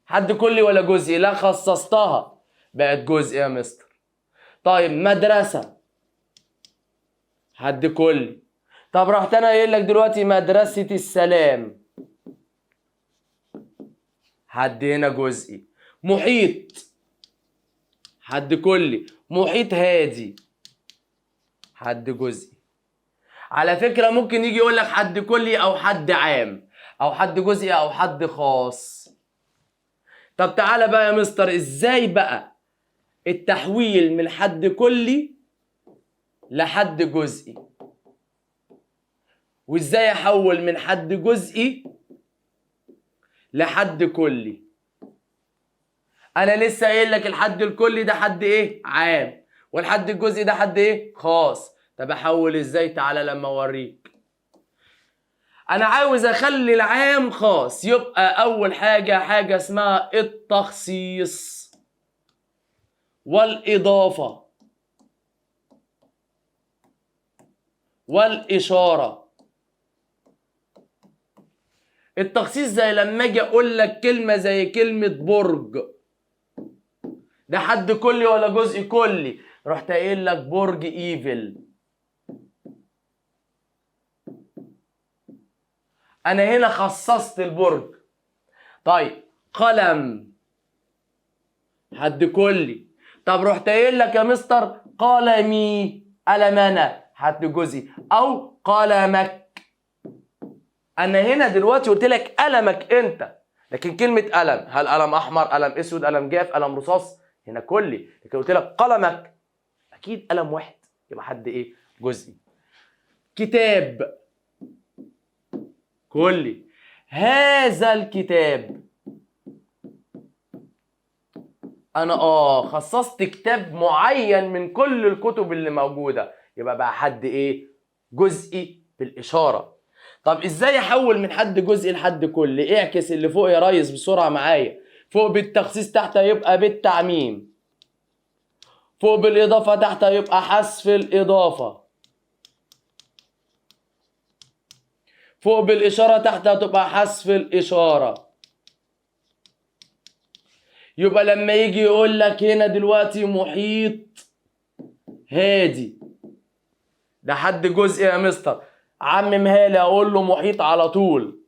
حد كلي ولا جزئي؟ لا خصصتها. بقت جزء يا مستر. طيب مدرسة حد كلي. طب رحت انا قايل لك دلوقتي مدرسة السلام، حد هنا جزئي. محيط حد كلي، محيط هادي حد جزئي. على فكرة ممكن يجي يقول لك حد كلي او حد عام او حد جزئي او حد خاص. طب تعالى بقى يا مستر، ازاي بقى التحويل من حد كلي لحد جزئي؟ وازاي احول من حد جزئي لحد كلي؟ انا لسه قايل لك الحد الكلي ده حد ايه؟ عام. والحد الجزئي ده حد ايه؟ خاص. طب احول ازاي؟ تعالى لما اوريك. انا عاوز اخلي العام خاص، يبقى اول حاجه اسمها التخصيص والاضافه والاشاره. التخصيص زي لما اجي اقول لك كلمه زي كلمه برج، ده حد كلي ولا جزء كلي؟ رحت قايل لك برج ايفل. انا هنا خصصت البرج. طيب قلم حد كلي. طب رحت قايل لك يا مستر قلمي، قلم انا حد جزئي، او قلمك. انا هنا دلوقتي قلت لك قلمك انت، لكن كلمه قلم، هل قلم احمر، قلم اسود، قلم جاف، قلم رصاص؟ هنا كلي. لكن قلت لك قلمك، اكيد قلم واحد، يبقى حد ايه؟ جزئي. كتاب كلي. هذا الكتاب، انا خصصت كتاب معين من كل الكتب اللي موجوده، يبقى بقى حد ايه؟ جزئي بالاشاره. طب ازاي احول من حد جزئي لحد كلي؟ اعكس اللي فوق يا ريس بسرعه معايا. فوق بالتخصيص، تحت يبقى بالتعميم. فوق بالاضافه، تحت يبقى حذف الاضافه. فوق بالاشاره، تحت هتبقى حذف الاشاره. يبقى لما يجي يقول لك هنا دلوقتي محيط هادي، ده حد جزئي يا مستر. عممها لي، اقول له محيط على طول.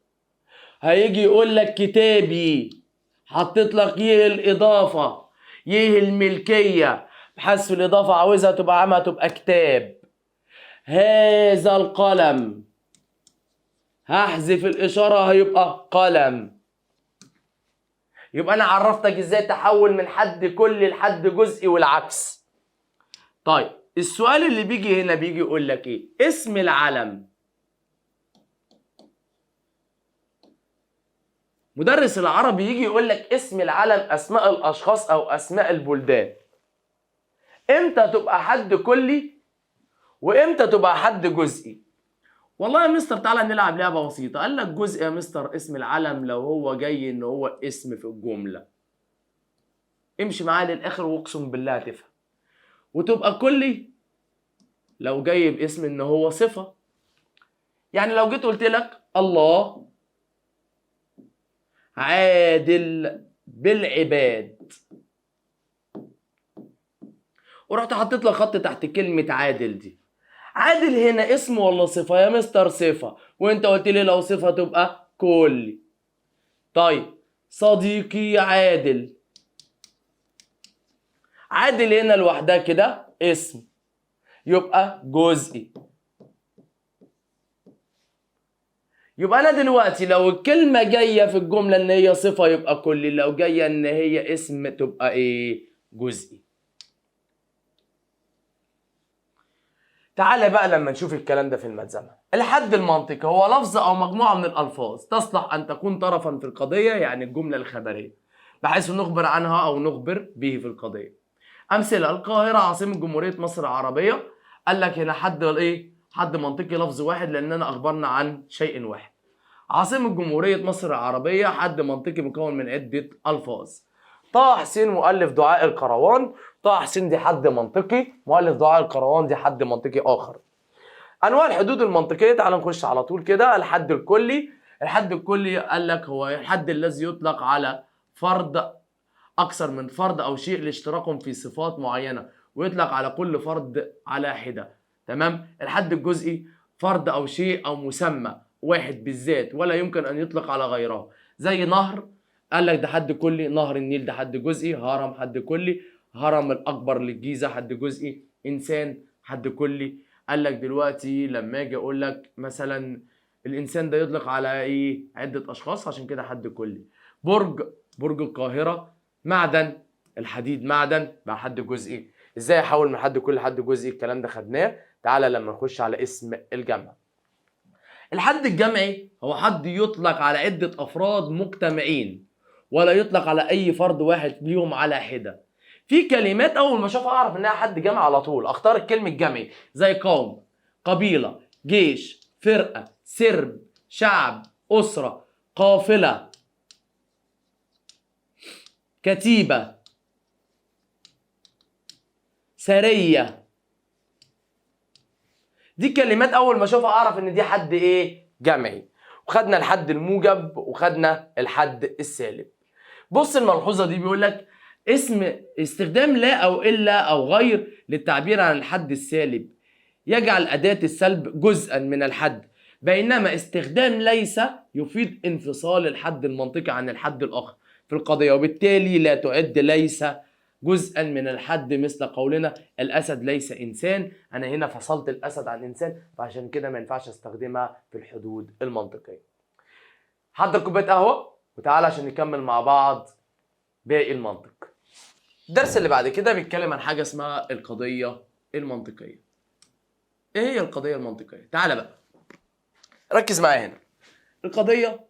هيجي يقول لك كتابي، حطيت لك يه الاضافه، يه الملكيه بحذف الاضافه، عاوزها تبقى عامه تبقى كتاب. هذا القلم، هحذف الاشاره هيبقى قلم. يبقى انا عرفتك ازاي تحول من حد كلي لحد جزئي والعكس. طيب السؤال اللي بيجي هنا بيجي يقول لك ايه؟ اسم العلم. مدرس العربي يجي يقول لك اسم العلم اسماء الاشخاص او اسماء البلدان. امتى تبقى حد كلي وامتى تبقى حد جزئي؟ والله يا مستر تعالى نلعب لعبه بسيطه. قال لك جزء يا مستر اسم العلم لو هو جاي ان هو اسم في الجمله. امشي معايا للاخر واقسم بالله هتفهم. وتبقى كلي لو جاي باسم ان هو صفه. يعني لو جيت قلت لك الله عادل بالعباد، ورحت حطيت لك خط تحت كلمه عادل دي. عادل هنا اسم ولا صفه يا مستر؟ صفه. وانت قلت لي لو صفه تبقى كلي. طيب صديقي عادل، عادل هنا لوحدها كده اسم، يبقى جزئي. يبقى انا دلوقتي لو الكلمه جايه في الجمله ان هي صفه يبقى كلي، لو جايه ان هي اسم تبقى ايه؟ جزئي. تعالى بقى لما نشوف الكلام ده في الملزمه. الحد المنطقي هو لفظ او مجموعه من الالفاظ تصلح ان تكون طرفا في القضيه، يعني الجمله الخبريه، بحيث نخبر عنها او نخبر به في القضيه. امثله: القاهره عاصمه جمهوريه مصر العربيه. قال لك هنا حد ايه؟ حد منطقي لفظ واحد لاننا اخبرنا عن شيء واحد. عاصمه جمهوريه مصر العربيه حد منطقي مكون من عده الفاظ. طه حسين مؤلف دعاء الكروان. طه حسين دي حد منطقي، مؤلف دعاء الكروان دي حد منطقي اخر. انواع الحدود المنطقيه، تعال نخش على طول كده. الحد الكلي. الحد الكلي قال لك هو الحد الذي يطلق على فرد اكثر من فرد او شيء لاشتراكهم في صفات معينه، ويطلق على كل فرد على حده. تمام. الحد الجزئي فرد او شيء او مسمى واحد بالذات ولا يمكن ان يطلق على غيره. زي نهر، قال لك ده حد كلي، نهر النيل ده حد جزئي. هرم حد كلي، هرم الاكبر للجيزه حد جزئي. انسان حد كلي. قال لك دلوقتي لما اجي اقول لك مثلا الانسان ده يطلق على ايه؟ عده اشخاص، عشان كده حد كلي. برج القاهره. معدن، الحديد معدن بقى حد جزئي. ازاي احول من حد كلي لحد جزئي؟ الكلام ده خدناه. تعالى لما نخش على اسم الجمع. الحد الجمعي هو حد يطلق على عدة أفراد مجتمعين، ولا يطلق على أي فرد واحد ليهم على حدة. في كلمات أول ما أشوفها أعرف إنها حد جمع على طول، أختار الكلمة الجمعي. زي قوم، قبيلة، جيش، فرقة، سرب، شعب، أسرة، قافلة، كتيبة، سرية. دي كلمات اول ما اشوفها اعرف ان دي حد ايه؟ جمعي. وخدنا الحد الموجب وخدنا الحد السالب. بص الملحوظه دي، بيقول لك استخدام لا او الا او غير للتعبير عن الحد السالب يجعل اداه السلب جزءا من الحد، بينما استخدام ليس يفيد انفصال الحد المنطقي عن الحد الاخر في القضيه، وبالتالي لا تعد ليس جزءا من الحد، مثل قولنا الاسد ليس انسان. انا هنا فصلت الاسد عن انسان، فعشان كده ما ينفعش استخدمها في الحدود المنطقيه. حضر كوبايه قهوه وتعالى عشان نكمل مع بعض باقي المنطق. الدرس اللي بعد كده بيتكلم عن حاجه اسمها القضيه المنطقيه. ايه هي القضيه المنطقيه؟ تعالى بقى ركز معايا هنا. القضيه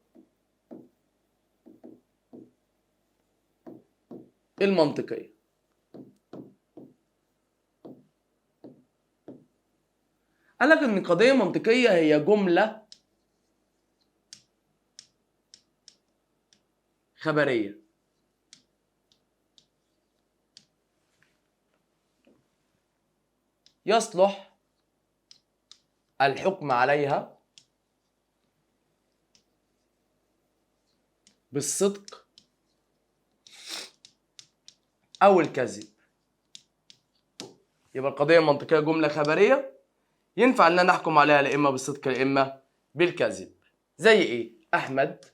المنطقيه قال لك ان قضيه منطقيه هي جمله خبريه يصلح الحكم عليها بالصدق او الكذب. يبقى القضيه المنطقيه جمله خبريه ينفع ان نحكم عليها لا اما بالصدق لا اما بالكذب. زي ايه؟ احمد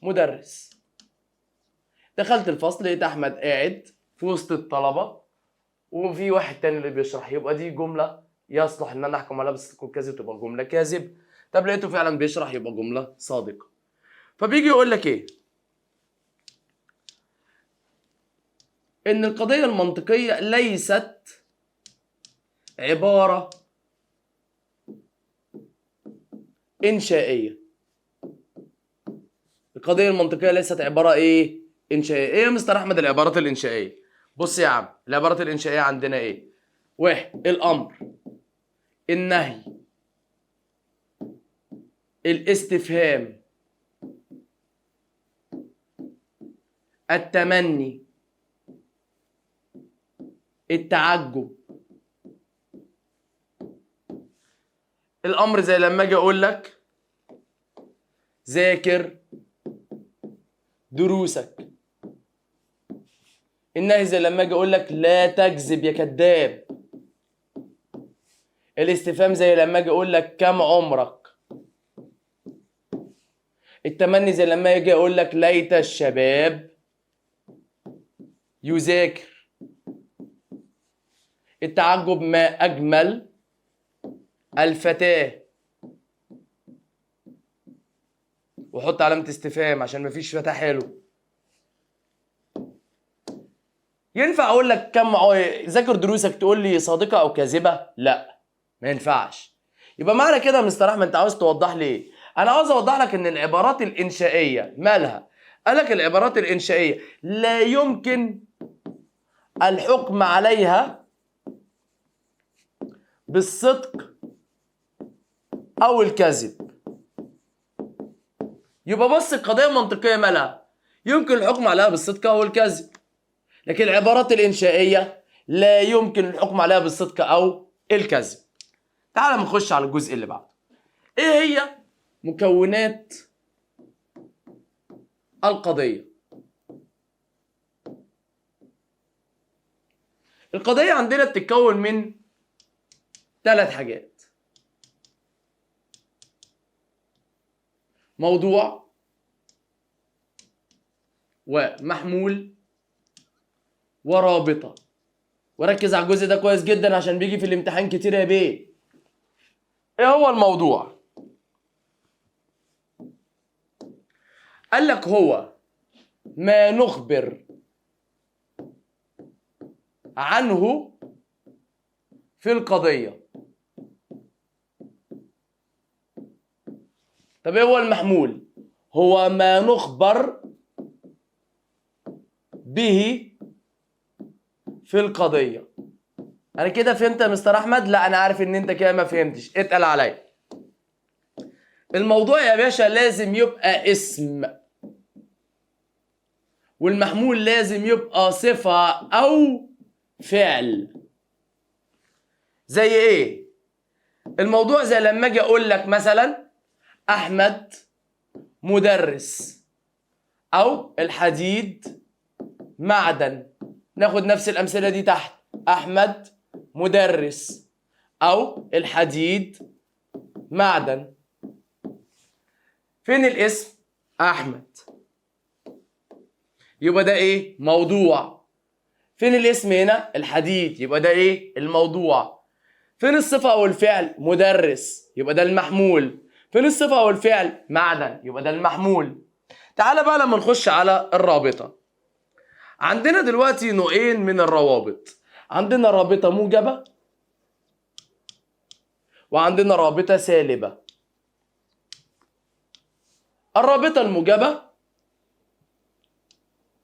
مدرس. دخلت الفصل لقيت احمد قاعد في وسط الطلبه وفي واحد تاني اللي بيشرح، يبقى دي جمله يصلح ان انا احكم عليها بالصدق والكذب، تبقى جمله كاذب. طب لقيته فعلا بيشرح، يبقى جمله صادقه. فبيجي يقول لك ايه؟ ان القضيه المنطقيه ليست عباره انشائيه. القضيه المنطقيه ليست عباره ايه؟ انشائيه. ايه يا مستر احمد العبارات الانشائيه؟ بص يا عم، العبارات الانشائيه عندنا ايه؟ واحد، الامر، النهي، الاستفهام، التمني، التعجب. الامر زي لما اجي اقول لك ذاكر دروسك. النهي زي لما اجي اقول لك لا تكذب يا كذاب. الاستفهام زي لما اجي اقول لك كم عمرك. التمني زي لما اجي اقول لك ليت الشباب يذاكر. التعجب ما اجمل الفتاة، وحط علامة استفهام عشان مفيش فتاة حلو. ينفع اقول لك كم ذاكر دروسك تقول لي صادقة او كاذبة؟ لا، ما ينفعش. يبقى معنى كده يا مستر احمد انت عاوز توضح لي ايه؟ انا عاوز اوضح لك ان العبارات الانشائية مالها؟ قال لك العبارات الانشائية لا يمكن الحكم عليها بالصدق او الكذب. يبقى بص القضيه المنطقيه مالها؟ يمكن الحكم عليها بالصدق او الكذب، لكن العبارات الانشائيه لا يمكن الحكم عليها بالصدق او الكذب. تعال نخش على الجزء اللي بعده. ايه هي مكونات القضيه؟ القضية عندنا بتتكون من 3 حاجات: موضوع ومحمول ورابطة. وركز على الجزء ده كويس جدا عشان بيجي في الامتحان كتير يا بيه. ايه هو الموضوع؟ قال لك هو ما نخبر عنه في القضية. طب ايه هو المحمول؟ هو ما نخبر به في القضية. انا كده فهمت يا مستر احمد؟ لا انا عارف ان انت كده ما فهمتش، اتقل عليا. الموضوع يا باشا لازم يبقى اسم، والمحمول لازم يبقى صفة او فعل. زي ايه؟ الموضوع زي لما اجي اقول لك مثلا احمد مدرس، او الحديد معدن. ناخد نفس الامثله دي تحت: احمد مدرس، او الحديد معدن. فين الاسم؟ احمد، يبقى ده ايه؟ موضوع. فين الاسم هنا؟ الحديد، يبقى ده ايه؟ الموضوع. فين الصفه او الفعل؟ مدرس، يبقى ده المحمول. فين الصفه او الفعل؟ معدن، يبقى ده المحمول. تعال بقى لما نخش على الرابطه. عندنا دلوقتي نوعين من الروابط: عندنا رابطه موجبه وعندنا رابطه سالبه. الرابطه الموجبه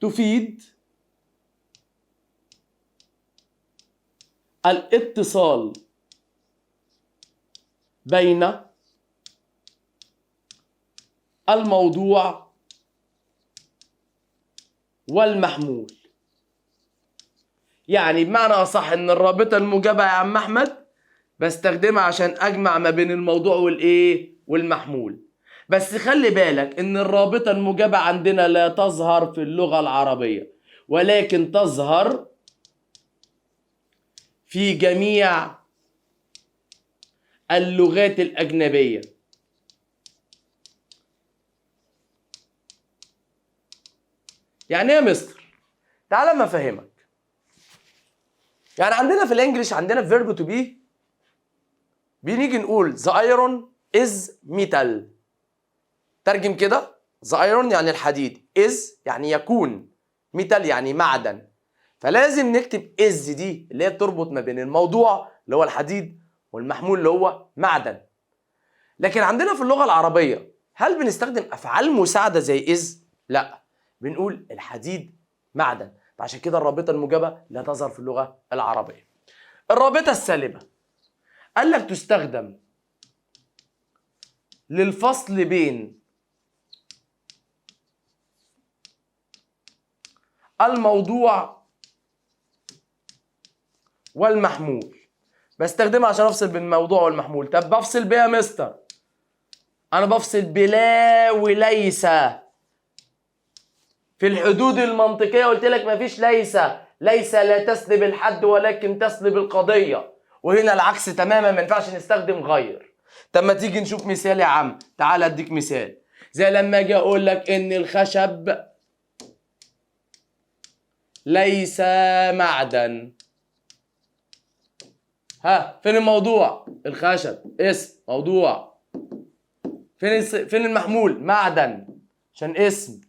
تفيد الاتصال بين الموضوع والمحمول. يعني بمعنى اصح ان الرابطه الموجبه يا عم احمد بستخدمها عشان اجمع ما بين الموضوع والايه؟ والمحمول. بس خلي بالك ان الرابطه الموجبه عندنا لا تظهر في اللغه العربيه، ولكن تظهر في جميع اللغات الاجنبيه. يعني ايه يا مستر؟ تعال ما افهمك. يعني عندنا في الانجليش عندنا فيرب تو بي بنيجي نقول the iron is metal. ترجم كده: the iron يعني الحديد، is يعني يكون، metal يعني معدن. فلازم نكتب is دي اللي هي بتربط ما بين الموضوع اللي هو الحديد والمحمول اللي هو معدن. لكن عندنا في اللغة العربية هل بنستخدم أفعال مساعدة زي is؟ لا، بنقول الحديد معدن. فعشان كده الرابطة الموجبة لا تظهر في اللغة العربية. الرابطة السالبة قال لك تستخدم للفصل بين الموضوع والمحمول. بستخدمها عشان افصل بين الموضوع والمحمول. طب بفصل بيها يا مستر؟ انا بفصل بلا وليس. في الحدود المنطقية قلت لك مفيش ليس. ليس لا تسلب الحد ولكن تسلب القضية، وهنا العكس تماما، ما ينفعش نستخدم غير. طب ما تيجي نشوف مثال يا عم. تعال اديك مثال. زي لما اجي اقول لك ان الخشب ليس معدن. ها، فين الموضوع؟ الخشب اسم موضوع. فين المحمول؟ معدن عشان اسم،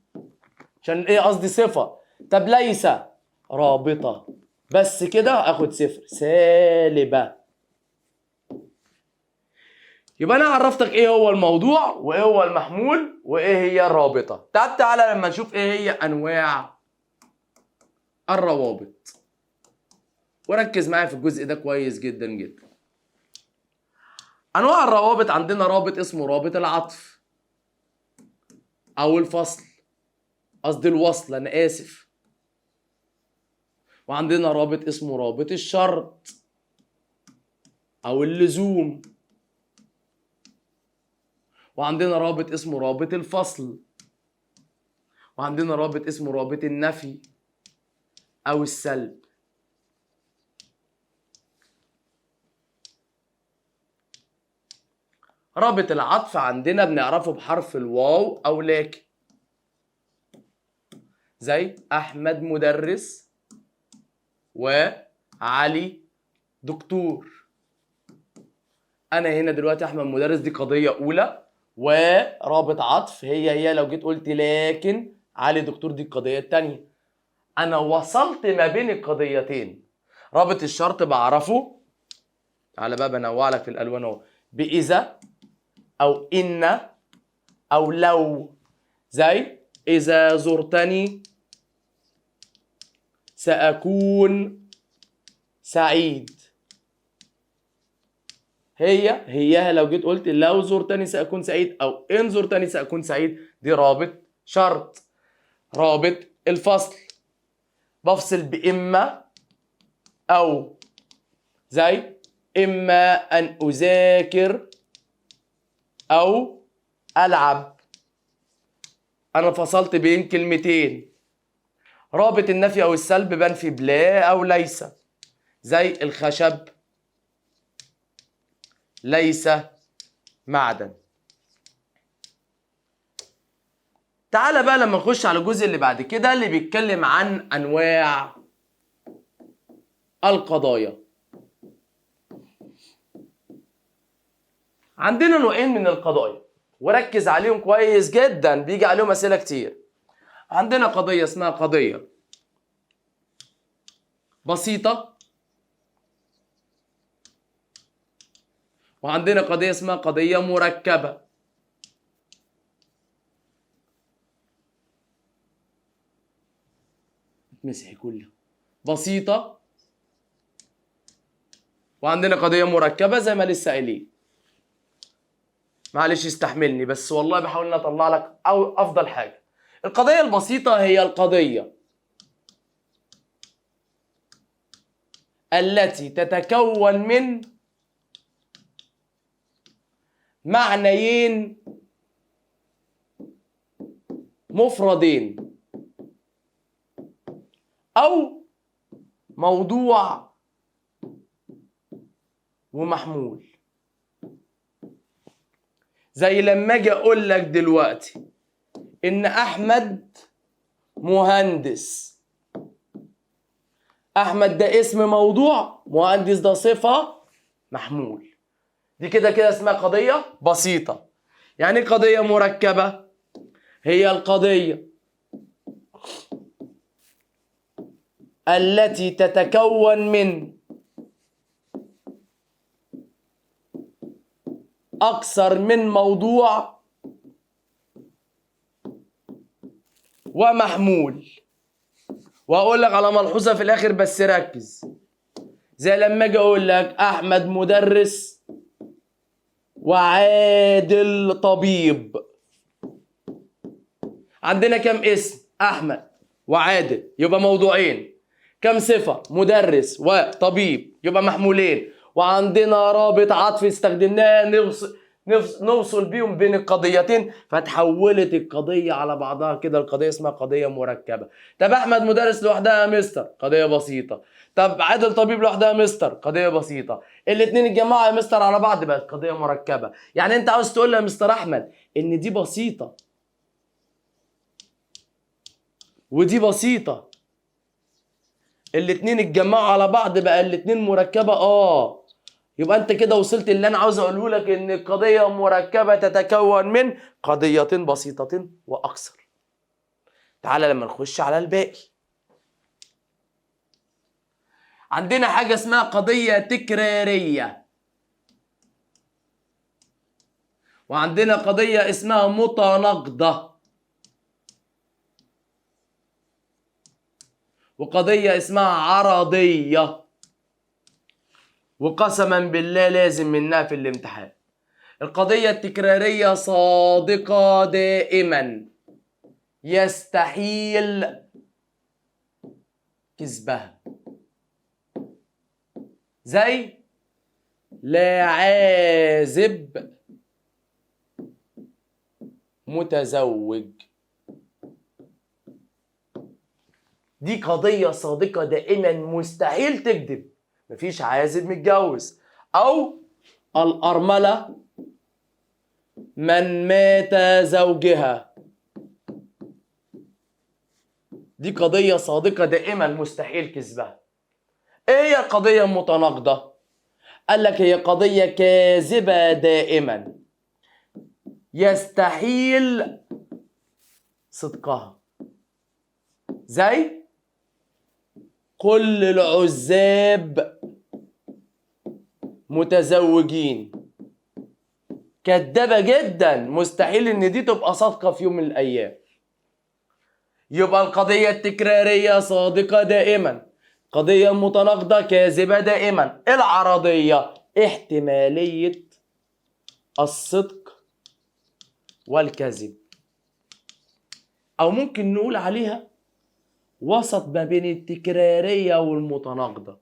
عشان ايه؟ قصدي صفة. طب ليس رابطة، بس كده اخد صفر سالبة. يبقى انا عرفتك ايه هو الموضوع وايه هو المحمول وايه هي الرابطة. تعالى لما نشوف ايه هي انواع الروابط، وركز معايا في الجزء ده كويس جدا جدا. انواع الروابط عندنا رابط اسمه رابط العطف او الفصل، قصدي الوصل، انا اسف. وعندنا رابط اسمه رابط الشرط او اللزوم. وعندنا رابط اسمه رابط الفصل. وعندنا رابط اسمه رابط النفي او السلب. رابط العطف عندنا بنعرفه بحرف الواو أو لكن، زي أحمد مدرس وعلي دكتور. أنا هنا دلوقتي أحمد مدرس دي قضية أولى، ورابط عطف هي لو جيت قلت لكن علي دكتور دي القضية التانية. أنا وصلت ما بين القضيتين. رابط الشرط بعرفه، تعالى بقى بنوع لك في الألوان أهو، بإذا أو إن أو لو، زي إذا زرتني سأكون سعيد. هي لو جيت قلت لو زرتني سأكون سعيد أو إن زرتني سأكون سعيد، دي رابط شرط. رابط الفصل بفصل بإما أو، زي إما أن أذاكر أو ألعب. أنا فصلت بين كلمتين. رابط النفي أو السلب بنفي بلا أو ليس، زي الخشب ليس معدن. تعال بقى لما نخش على الجزء اللي بعد كده اللي بيتكلم عن أنواع القضايا. عندنا نوعين من القضايا وركز عليهم كويس جدا، بيجي عليهم أسئلة كتير. عندنا قضية اسمها قضية بسيطة، وعندنا قضية اسمها قضية مركبة. مسحي كله بسيطة، وعندنا قضية مركبة زي ما لسه قايلين. معلش استحملني بس والله بحاول ان اطلع لك او افضل حاجة. القضية البسيطة هي القضية التي تتكون من معنيين مفردين أو موضوع ومحمول. زي لما اجي اقول لك دلوقتي ان احمد مهندس. احمد ده اسم موضوع، مهندس ده صفة محمول. دي كده كده اسمها قضية بسيطة. يعني قضية مركبة هي القضية التي تتكون من أكثر من موضوع ومحمول. وأقول لك على ملحوظة في الآخر بس ركز. زي لما أجي أقول لك أحمد مدرس وعادل طبيب. عندنا كم اسم؟ أحمد وعادل يبقى موضوعين. كم صفة؟ مدرس وطبيب يبقى محمولين. وعندنا رابط عطف استخدمناه نوصل بيهم بين القضيتين، فتحولت القضية على بعضها كده. القضية اسمها قضية مركبة. طب أحمد مدرس لوحدها يا مستر، قضية بسيطة. طب عادل طبيب لوحدها يا مستر، قضية بسيطة. الاتنين اتجمعوا يا مستر على بعض بقت قضية مركبة. يعني أنت عاوز تقول لي يا مستر أحمد إن دي بسيطة ودي بسيطة، الاتنين اتجمعوا على بعض بقى الاتنين مركبة. يبقى انت كده وصلت اللي انا عاوز اقوله لك، ان القضية مركبة تتكون من قضيتين بسيطتين واكثر. تعال لما نخش على الباقي. عندنا حاجة اسمها قضية تكرارية، وعندنا قضية اسمها متناقضة، وقضية اسمها عرضية، وقسما بالله لازم منها في الامتحان. القضية التكرارية صادقة دائما، يستحيل كذبها. زي لا عازب متزوج. دي قضية صادقة دائما مستحيل تكذب. مفيش عازب متجوز. أو الأرملة من مات زوجها. دي قضية صادقة دائما مستحيل كذبها. ايه هي القضية المتناقضة؟ قال لك هي قضية كاذبة دائما يستحيل صدقها. زي كل العزاب متزوجين. كدابة جدا، مستحيل ان دي تبقى صادقة في يوم من الايام. يبقى القضية التكرارية صادقة دائما، قضية متناقضة كاذبة دائما. العرضية احتمالية الصدق والكذب، او ممكن نقول عليها وسط ما بين التكرارية والمتناقضة.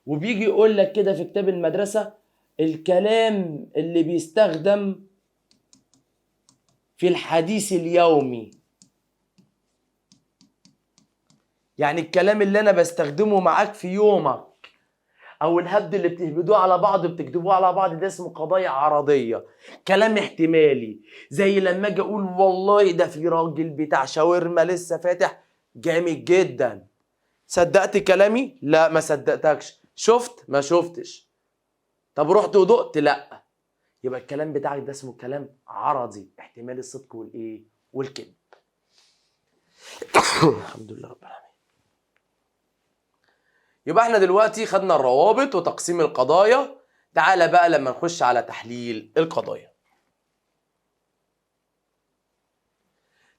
وبيجي يقول لك كده في كتاب المدرسة الكلام اللي بيستخدم في الحديث اليومي، يعني الكلام اللي انا بستخدمه معاك في يومك، او الهبد اللي بتهبدوه على بعض بتكتبوه على بعض، ده اسمه قضايا عرضية، كلام احتمالي. زي لما اجي اقول والله ده في راجل بتاع شاورما لسه فاتح جامد جدا. صدقت كلامي؟ لا ما صدقتكش. شفت؟ ما شفتش. طب رحت ودقت؟ لا. يبقى الكلام بتاعك ده اسمه كلام عرضي، احتمال الصدق والايه والكذب. الحمد لله رب العالمين. يبقى احنا دلوقتي خدنا الروابط وتقسيم القضايا. تعالى بقى لما نخش على تحليل القضايا.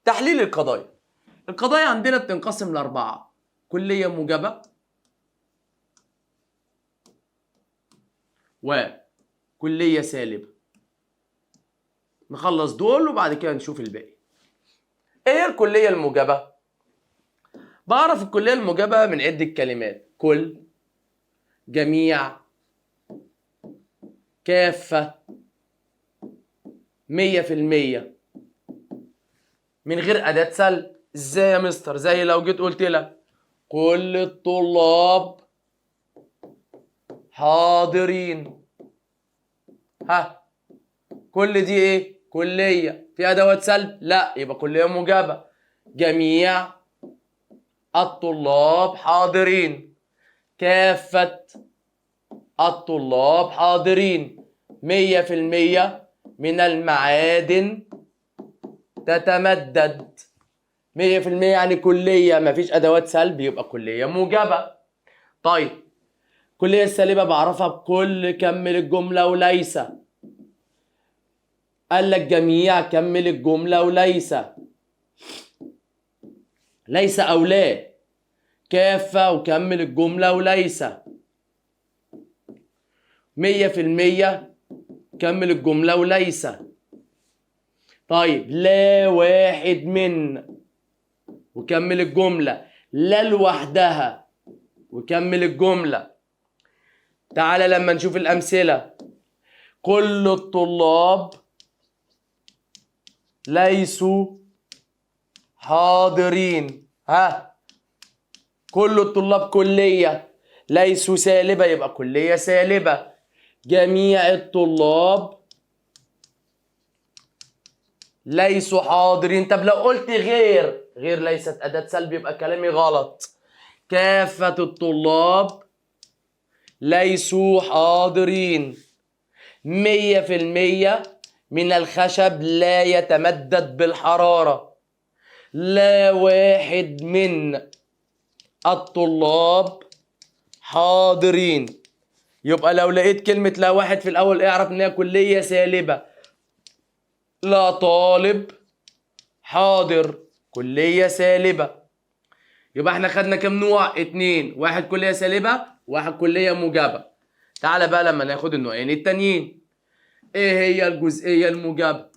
تحليل القضايا. القضايا عندنا بتنقسم لأربعة: كلية موجبة، وكلية سالبة. نخلص دول وبعد كده نشوف الباقي. ايه هي الكلية الموجبة؟ بعرف الكلية الموجبة من عدة كلمات: كل، جميع، كافة، 100%، من غير أداة سلب. ازاي يا مستر؟ زي لو جيت قلت لك كل الطلاب حاضرين. ها، كل دي ايه؟ كلية. في أدوات سلب؟ لا، يبقى كلية موجبة. جميع الطلاب حاضرين، كافة الطلاب حاضرين، 100% من المعادن تتمدد. 100% يعني كلية مفيش أدوات سلب، يبقى كلية موجبة. طيب الكلية السالبة بعرفها بكل، كمل الجملة وليس. قال لك جميع، كمل الجملة وليس. ليس أو لا. كافة وكمل الجملة وليس. 100% كمل الجملة وليس. طيب لا واحد من وكمل الجملة. لا لوحدها وكمل الجملة. تعالى لما نشوف الأمثلة. كل الطلاب ليسوا حاضرين. ها، كل الطلاب كلية، ليسوا سالبة يبقى كلية سالبة. جميع الطلاب ليسوا حاضرين. طب لو قلت غير ليست أداة سلب يبقى كلامي غلط. كافة الطلاب ليسوا حاضرين. 100% من الخشب لا يتمدد بالحرارة. لا واحد من الطلاب حاضرين. يبقى لو لقيت كلمة لا واحد في الأول اعرف إنها كلية سالبة. لا طالب حاضر، كلية سالبة. يبقى احنا خدنا كم نوع؟ 2، واحد كلية سالبة، واحد كلية موجبة. تعالى بقى لما ناخد النوعين التانيين. ايه هي الجزئية الموجبة؟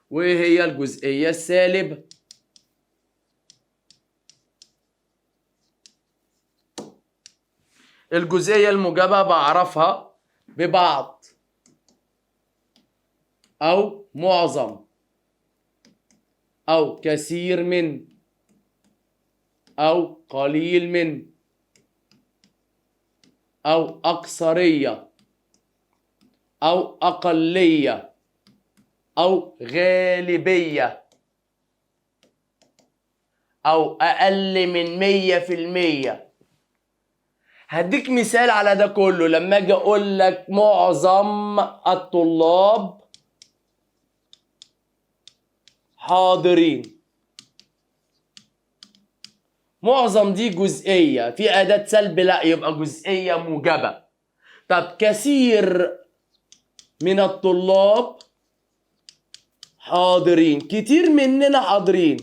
وايه هي الجزئية السالبة؟ الجزئية الموجبة بعرفها ببعض أو معظم أو كثير من أو قليل من. أو أكثرية أو أقلية أو غالبية أو أقل من 100%. هديك مثال على ده كله. لما أجي أقول لك معظم الطلاب حاضرين، معظم دي جزئية، في أداة سلب لا، يبقى جزئية موجبة. طب كثير من الطلاب حاضرين، كتير مننا حاضرين،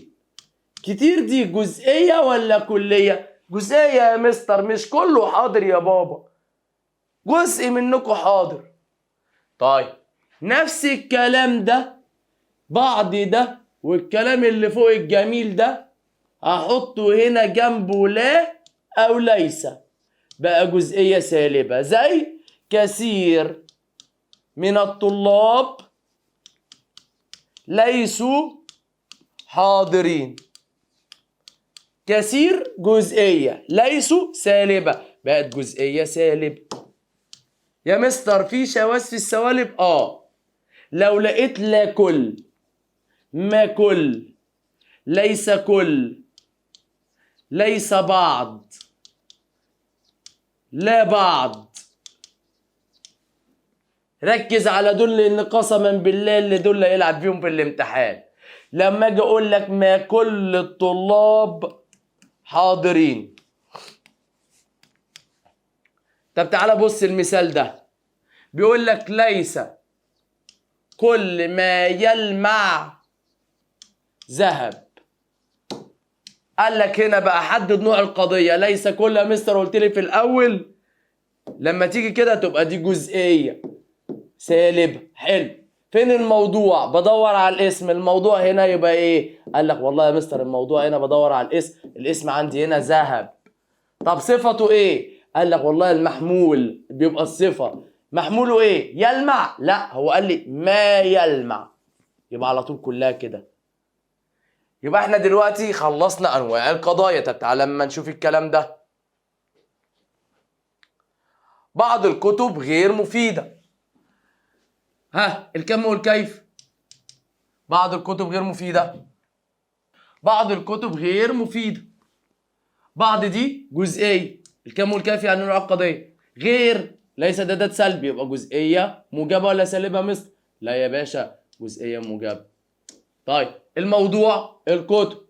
كتير دي جزئية ولا كلية؟ جزئية يا مستر، مش كله حاضر يا بابا، جزء منكم حاضر. طيب نفس الكلام ده، بعض ده والكلام اللي فوق الجميل ده هحطه هنا جنبه لا أو ليس، بقى جزئية سالبة. زي كثير من الطلاب ليسوا حاضرين. كثير جزئية، ليسوا سالبة، بقت جزئية سالب. يا مستر في شواذ في السوالب؟ لو لقيت لا كل، ما كل، ليس كل، ليس بعض، لا بعض، ركز على دول لان قسما بالله اللي دول هيلعب بيهم في الامتحان. لما اجي اقول لك ما كل الطلاب حاضرين، طب تعالى بص المثال ده، بيقول لك ليس كل ما يلمع ذهب. قال لك هنا بقى حدد نوع القضية. ليس كل يا مستر قلت لي في الأول، لما تيجي كده تبقى دي جزئية سالبة. حلو، فين الموضوع؟ بدور على الاسم. الموضوع هنا يبقى ايه؟ قال لك والله يا مستر الموضوع هنا بدور على الاسم، الاسم عندي هنا ذهب. طب صفته ايه؟ قال لك والله المحمول بيبقى الصفة. محموله ايه؟ يلمع؟ لا، هو قال لي ما يلمع، يبقى على طول كلها كده. يبقى احنا دلوقتي خلصنا انواع القضايا. طب تعالى لما نشوف الكلام ده. بعض الكتب غير مفيدة. الكم والكيف. بعض الكتب غير مفيدة، بعض الكتب غير مفيدة. بعض دي جزئية، الكم والكيف يعني نوع القضية. غير ليس ده أداة سلب، يبقى جزئية موجبة ولا سالبة مثل؟ لا يا باشا، جزئية موجبة. طيب الموضوع الكتب.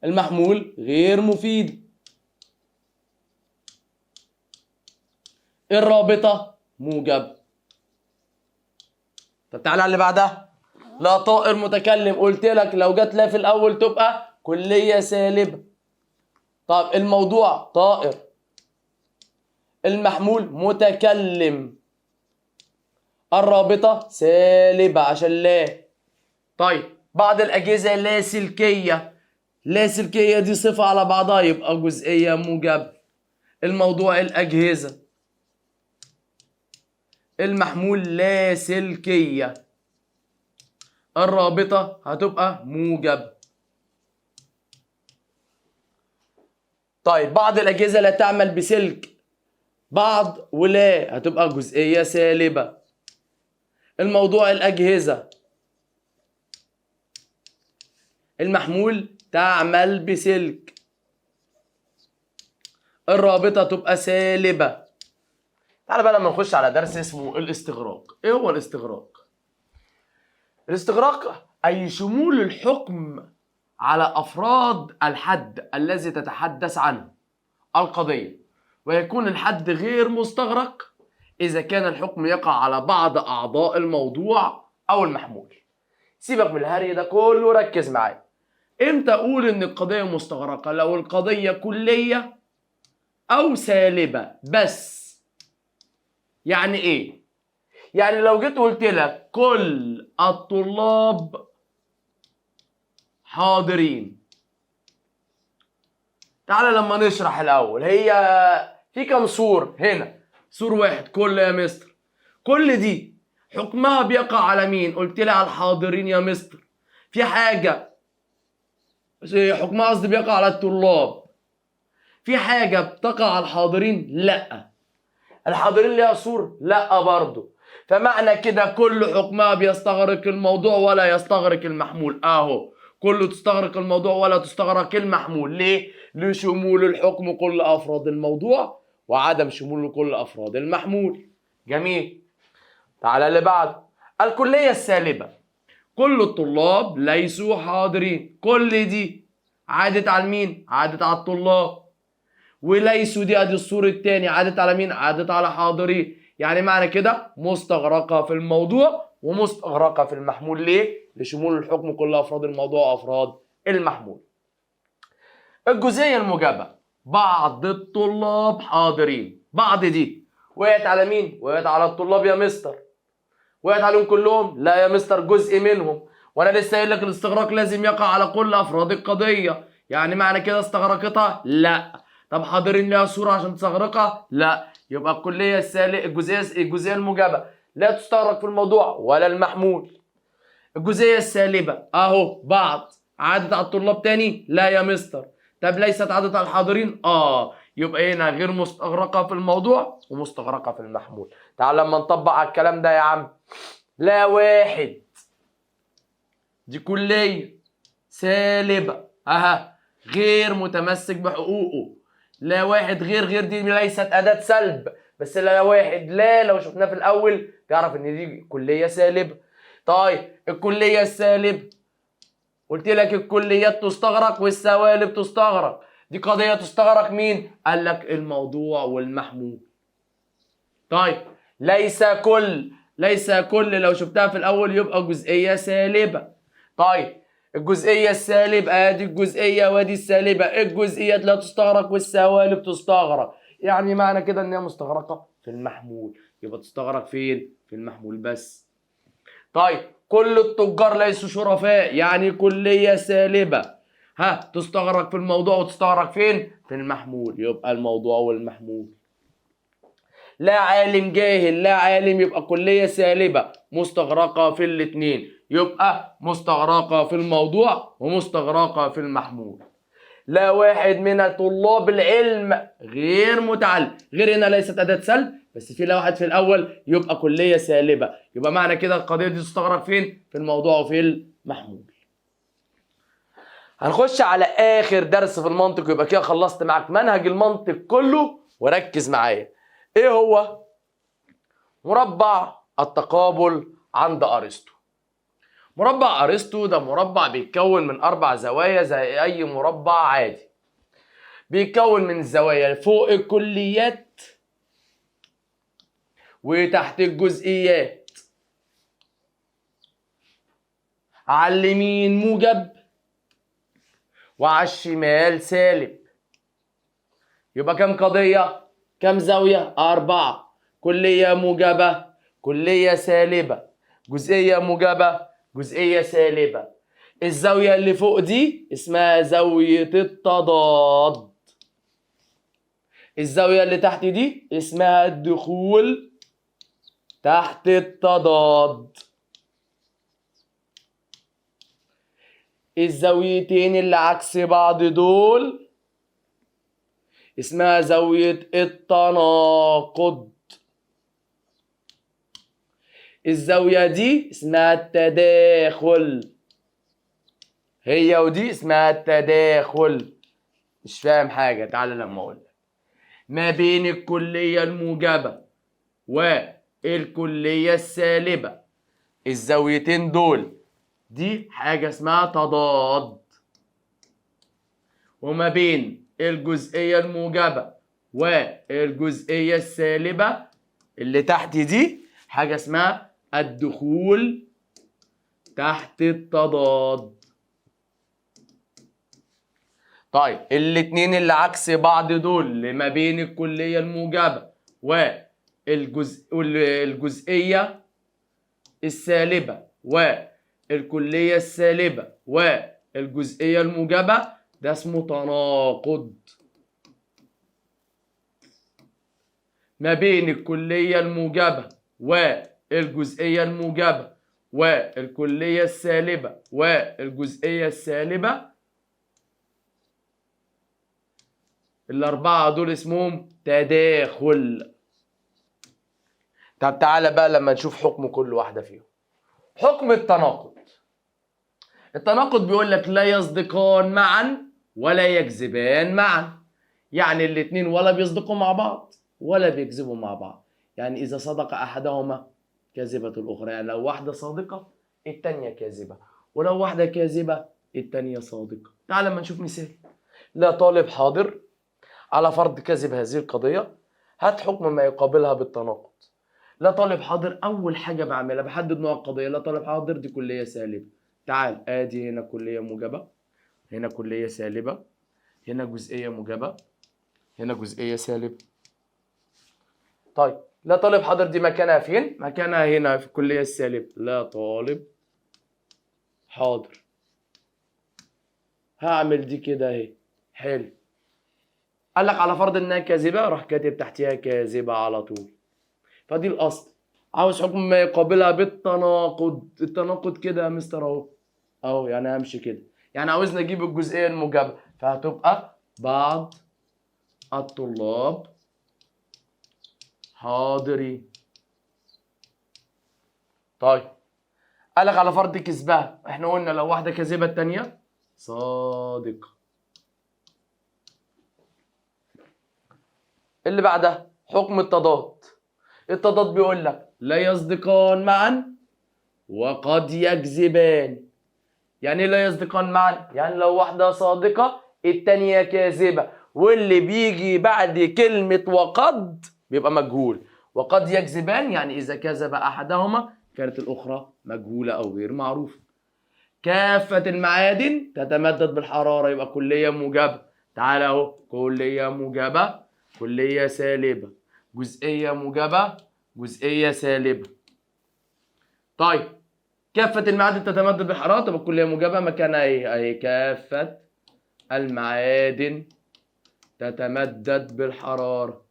المحمول غير مفيد. الرابطة موجب. طب تعالى على اللي بعدها. لا طائر متكلم، قلت لك لو جت لا في الأول تبقى كلية سالبة. طب الموضوع طائر، المحمول متكلم، الرابطة سالبة عشان لا. طيب بعض الأجهزة لاسلكية، لاسلكية دي صفة على بعضها يبقى جزئية موجب. الموضوع الأجهزة، المحمول لاسلكية، الرابطة هتبقى موجب. طيب بعض الأجهزة لا تعمل بسلك، بعض ولا هتبقى جزئية سالبة. الموضوع الأجهزة، المحمول تعمل بسلك، الرابطة تبقى سالبة. تعالى بقى لما نخش على درس اسمه الاستغراق. ايه هو الاستغراق؟ الاستغراق أي شمول الحكم على أفراد الحد الذي تتحدث عنه القضية، ويكون الحد غير مستغرق إذا كان الحكم يقع على بعض أعضاء الموضوع أو المحمول. سيبك من الهري ده كله، ركز معايا. امتى أقول إن القضية مستغرقة؟ لو القضية كلية أو سالبة بس. يعني إيه؟ يعني لو جيت قلت لك كل الطلاب حاضرين، تعالى لما نشرح الأول. هي في كم سور هنا؟ سور واحد، كل يا مستر. كل دي حكمها بيقع على مين؟ قلت لي على الحاضرين يا مستر. في حاجة حكمها قصدي بيقع على الطلاب. في حاجة بتقع على الحاضرين؟ لا. الحاضرين ليها سور؟ لا برضه. فمعنى كده كل حكمها بيستغرق الموضوع ولا يستغرق المحمول. اهو كله تستغرق الموضوع ولا تستغرق المحمول. ليه؟ لشمول الحكم كل افراد الموضوع وعدم شمول كل افراد المحمول. جميل. تعالى اللي بعده. الكلية السالبة. كل الطلاب ليسوا حاضرين. كل دي عادت على مين؟ عادت على الطلاب. وليسوا دي ادي السور الثاني عادت على مين؟ عادت على حاضرين. يعني معنى كده مستغرقة في الموضوع ومستغرقة في المحمول. ليه؟ لشمول الحكم كل افراد الموضوع وافراد المحمول. الجزئية الموجبة. بعض الطلاب حاضرين. بعض دي وقعت على مين؟ وقعت على الطلاب يا مستر. وقعت عليهم كلهم؟ لا يا مستر، جزء منهم. وانا لسه قايل لك الاستغراق لازم يقع على كل افراد القضيه. يعني معنى كده استغرقتها؟ لا. طب حاضرين ليها صوره عشان تستغرقها؟ لا. يبقى الكليه الجزئيه الموجبه لا تستغرق في الموضوع ولا المحمول. الجزئيه السالبه اهو بعض عادت على الطلاب تاني؟ لا يا مستر. طب ليست عادت على الحاضرين؟ يبقى هنا غير مستغرقه في الموضوع ومستغرقه في المحمول. تعال لما نطبق على الكلام ده يا عم. لا واحد دي كلية سالبة غير متمسك بحقوقه. لا واحد غير دي ليست أداة سلب. بس لا واحد لا لو شفناه في الأول تعرف إن دي كلية سالبة. طيب الكلية السالبة قلت لك الكليات تستغرق والسوالب تستغرق. دي قضية تستغرق مين؟ قال لك الموضوع والمحمول. طيب ليس كل لو شفتها في الأول يبقى جزئية سالبة. طيب الجزئية السالبة ادي الجزئية وادي السالبة. الجزئيات لا تستغرق والسوالب تستغرق. يعني معنى كده ان هي مستغرقة في المحمول. يبقى تستغرق فين؟ في المحمول بس. طيب كل التجار ليسوا شرفاء. يعني كلية سالبة تستغرق في الموضوع وتستغرق فين؟ في المحمول. يبقى الموضوع والمحمول. لا عالم جاهل. لا عالم يبقى كلية سالبة مستغرقة في الاتنين. يبقى مستغرقة في الموضوع ومستغرقة في المحمول. لا واحد من طلاب العلم غير متعلم. غير هنا ليست أداة سلب بس في لا واحد في الأول يبقى كلية سالبة. يبقى معنى كده القضية دي تستغرق فين؟ في الموضوع وفي المحمول. هنخش على آخر درس في المنطق. يبقى كده خلصت معاك منهج المنطق كله. وركز معايا. ايه هو؟ مربع التقابل عند ارسطو. مربع ارسطو ده مربع بيتكون من 4 زوايا زي اي مربع عادي. بيتكون من الزوايا فوق الكليات وتحت الجزئيات. على اليمين موجب وعلى الشمال سالب. يبقى كم قضية؟ كم زاوية؟ 4. كلية موجبة كلية سالبة جزئية موجبة جزئية سالبة. الزاوية اللي فوق دي اسمها زاوية التضاد. الزاوية اللي تحت دي اسمها الدخول تحت التضاد. الزاويتين اللي عكس بعض دول اسمها زاوية التناقض. الزاوية دي اسمها التداخل. هي ودي اسمها التداخل. مش فاهم حاجة. تعالى لما اقول لك. ما بين الكلية الموجبة والكلية السالبة الزاويتين دول دي حاجة اسمها تضاد. وما بين الجزئية الموجبة والجزئية السالبة اللي تحت دي حاجة اسمها الدخول تحت التضاد. طيب الاتنين اللي عكس بعض دول اللي ما بين الكلية الموجبة والجزئية السالبة والكلية السالبة والجزئية الموجبة ده اسمه تناقض. ما بين الكلية الموجبة والجزئية الموجبة والكلية السالبة والجزئية السالبة الأربعة دول اسمهم تداخل. طب تعالى بقى لما نشوف حكم كل واحدة فيهم. حكم التناقض. التناقض بيقول لك لا يصدقان معا ولا يكذبان معا. يعني الاتنين ولا بيصدقوا مع بعض ولا بيكذبوا مع بعض. يعني إذا صدق أحدهما كذبة الأخرى. يعني لو واحدة صادقة التانية كاذبة، ولو واحدة كاذبة التانية صادقة. تعال لما نشوف مثال. لا طالب حاضر على فرض كذب هذه القضية، هات حكم ما يقابلها بالتناقض. لا طالب حاضر، أول حاجة بعملها بحدد نوع القضية. لا طالب حاضر دي كلية سالبة. تعال ادي هنا كلية موجبة، هنا كلية سالبة، هنا جزئية موجبة، هنا جزئية سالبة. طيب لا طالب حاضر دي مكانها فين؟ مكانها هنا في الكلية السالبة. لا طالب حاضر. هعمل دي كده اهي. حلو. قال لك على فرض انها كاذبة، راح كاتب تحتها كاذبة على طول. فدي الاصل. عاوز حكم ما يقابلها بالتناقض. التناقض كده يا مستر اهو. اهو يعني همشي كده. يعني عاوزنا نجيب الجزئيه الموجبه، فهتبقى بعض الطلاب حاضرين. طيب قال لك على فرض كذبها، احنا قلنا لو واحده كاذبه الثانيه صادقه. اللي بعدها حكم التضاد. التضاد بيقول لك لا يصدقان معا وقد يكذبان. يعني لا يصدقان معا، يعني لو واحدة صادقة التانية كاذبة، واللي بيجي بعد كلمة وقد بيبقى مجهول. وقد يكذبان يعني إذا كذب أحدهما كانت الأخرى مجهولة أو غير معروفة. كافة المعادن تتمدد بالحرارة، يبقى كلية موجبة. تعالى أهو، كلية موجبة، كلية سالبة، جزئية موجبة، جزئية سالبة. طيب كافة المعادن تتمدد بالحرارة، تبقى الكلية موجبة مكانها ايه؟ اهي كافة المعادن تتمدد بالحرارة.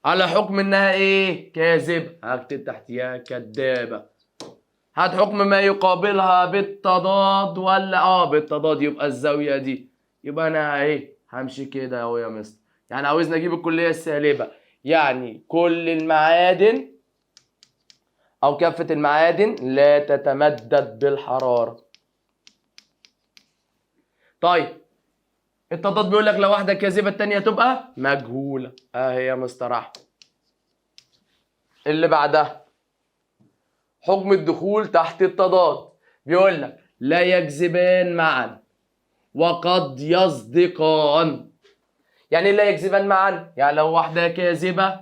على حكم انها ايه؟ كاذبة، هكتب تحتيها كدابة. هات حكم ما يقابلها بالتضاد ولا بالتضاد، يبقى الزاوية دي. يبقى انا ايه؟ همشي كده اهو يا مستر. يعني عاوزني اجيب الكلية السالبة، يعني كل المعادن أو كافة المعادن لا تتمدد بالحرارة. طيب التضاد بيقول لك لو واحدة كاذبة التانية تبقى مجهولة. أهي يا مستر أحمد. اللي بعدها حكم الدخول تحت التضاد. بيقول لك لا يكذبان معا وقد يصدقان. يعني لا يكذبان معا يعني لو واحدة كاذبة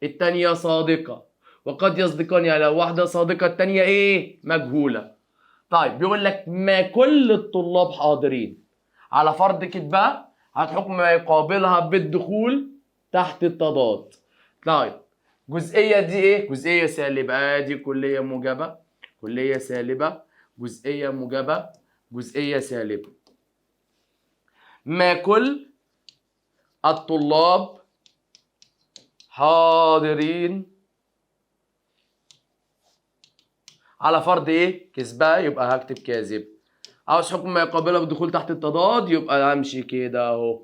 التانية صادقة، وقد يصدقان يعني لو واحدة صادقة التانية ايه؟ مجهولة. طيب بيقول لك ما كل الطلاب حاضرين. على فرض كتبها هتحكم ما يقابلها بالدخول تحت التضاد. طيب جزئية دي ايه؟ جزئية سالبة. ادي كلية موجبة، كلية سالبة، جزئية موجبة، جزئية سالبة. ما كل الطلاب حاضرين. على فرض ايه؟ كسبها، يبقى هكتب كاذب. عاوز حكم ما يقابلها بالدخول تحت التضاد، يبقى همشي كده اهو.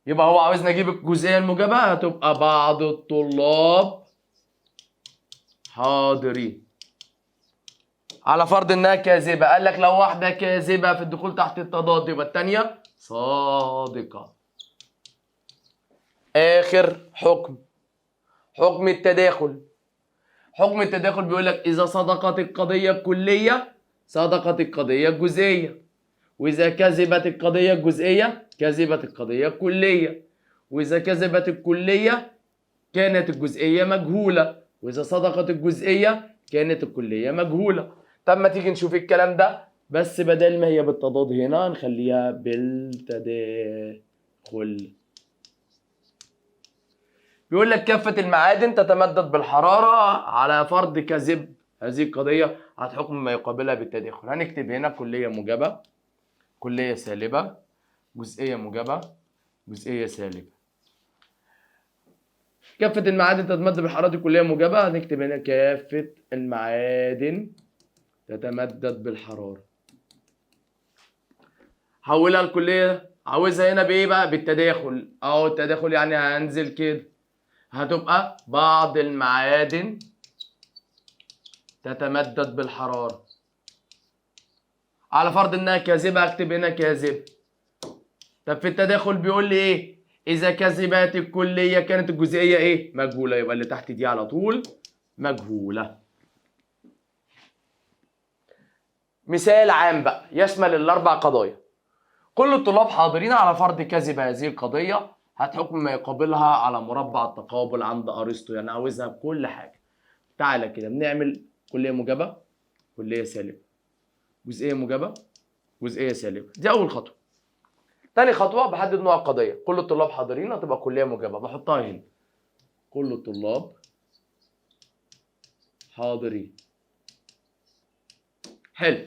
يبقى هو عاوزنا نجيب الجزئيه الموجبه، هتبقى بعض الطلاب حاضرين. على فرض انها كاذبه، قال لك لو واحده كاذبه في الدخول تحت التضاد يبقى الثانيه صادقه. اخر حكم، حكم التداخل. حكم التداخل بيقول لك اذا صدقت القضيه الكليه صدقت القضيه الجزئيه، واذا كذبت القضيه الجزئيه كذبت القضيه الكليه، واذا كذبت الكليه كانت الجزئيه مجهوله، واذا صدقت الجزئيه كانت الكليه مجهوله. طب ما تيجي نشوف الكلام ده، بس بدل ما هي بالتضاد هنا نخليها بالتداخل. بيقول لك كافة المعادن تتمدد بالحرارة على فرض كذب هذه القضية، هتحكم ما يقابلها بالتداخل. هنكتب هنا كلية موجبة، كلية سالبة، جزئية موجبة، جزئية سالبة. كافة المعادن تتمدد بالحرارة دي كلية موجبة، هنكتب هنا كافة المعادن تتمدد بالحرارة. حولها لكلية عاوزها هنا بايه بقى؟ بالتداخل. اهو التداخل يعني هنزل كده، هتبقى بعض المعادن تتمدد بالحرارة. على فرض انها كاذبة هكتب هنا كاذبة. طب في التداخل بيقول لي ايه؟ اذا كذبت الكلية كانت الجزئية ايه؟ مجهولة. يبقى اللي تحت دي على طول مجهولة. مثال عام بقى يشمل الاربع قضايا. كل الطلاب حاضرين على فرض كذب هذه القضية، هات حكم ما يقابلها على مربع التقابل عند ارسطو. يعني عاوزها بكل حاجة. تعالى كده بنعمل كلية موجبة، كلية سالبة، جزئية موجبة، جزئية سالبة. دي أول خطوة. تاني خطوة بحدد نوع القضية. كل الطلاب حاضرين هتبقى كلية موجبة، بحطها هنا. كل الطلاب حاضرين. حلو.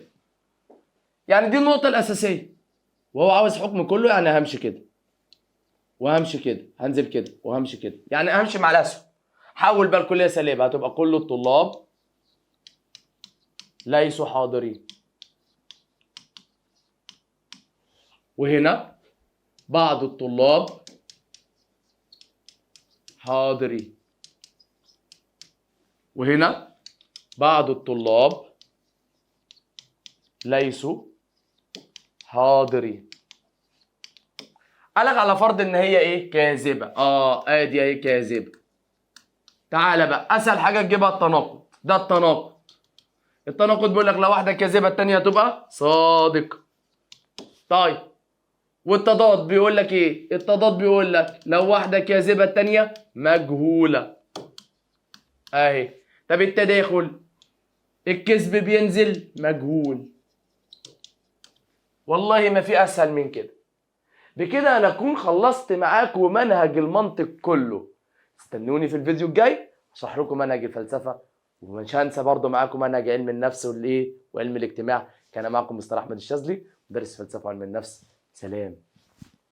يعني دي النقطة الأساسية. وهو عاوز حكم كله، يعني همشي كده وهمشي كده، هنزل كده وهمشي كده، يعني همشي مع الأسهم. حول بقى الكلية سالبة، هتبقى كل الطلاب ليسوا حاضرين. وهنا بعض الطلاب حاضرين. وهنا بعض الطلاب ليسوا حاضرين. قالك على فرض ان هي ايه؟ كاذبه. ادي اهي كاذبه. تعالى بقى اسهل حاجه تجيبها التناقض. ده التناقض. التناقض بيقول لك لو واحده كاذبه الثانيه هتبقى صادقه. طيب والتضاد بيقول لك ايه؟ التضاد بيقول لك لو واحده كاذبه الثانيه مجهوله. اهي. طب التداخل، الكذب بينزل مجهول. والله ما في اسهل من كده. بكده انا اكون خلصت معاكم منهج المنطق كله. استنوني في الفيديو الجاي اشرح لكم منهج الفلسفه، ومش هنسى برضه معاكم منهج علم النفس والايه وعلم الاجتماع. كان معكم مستر احمد الشاذلي، مدرس فلسفه وعلم النفس. سلام.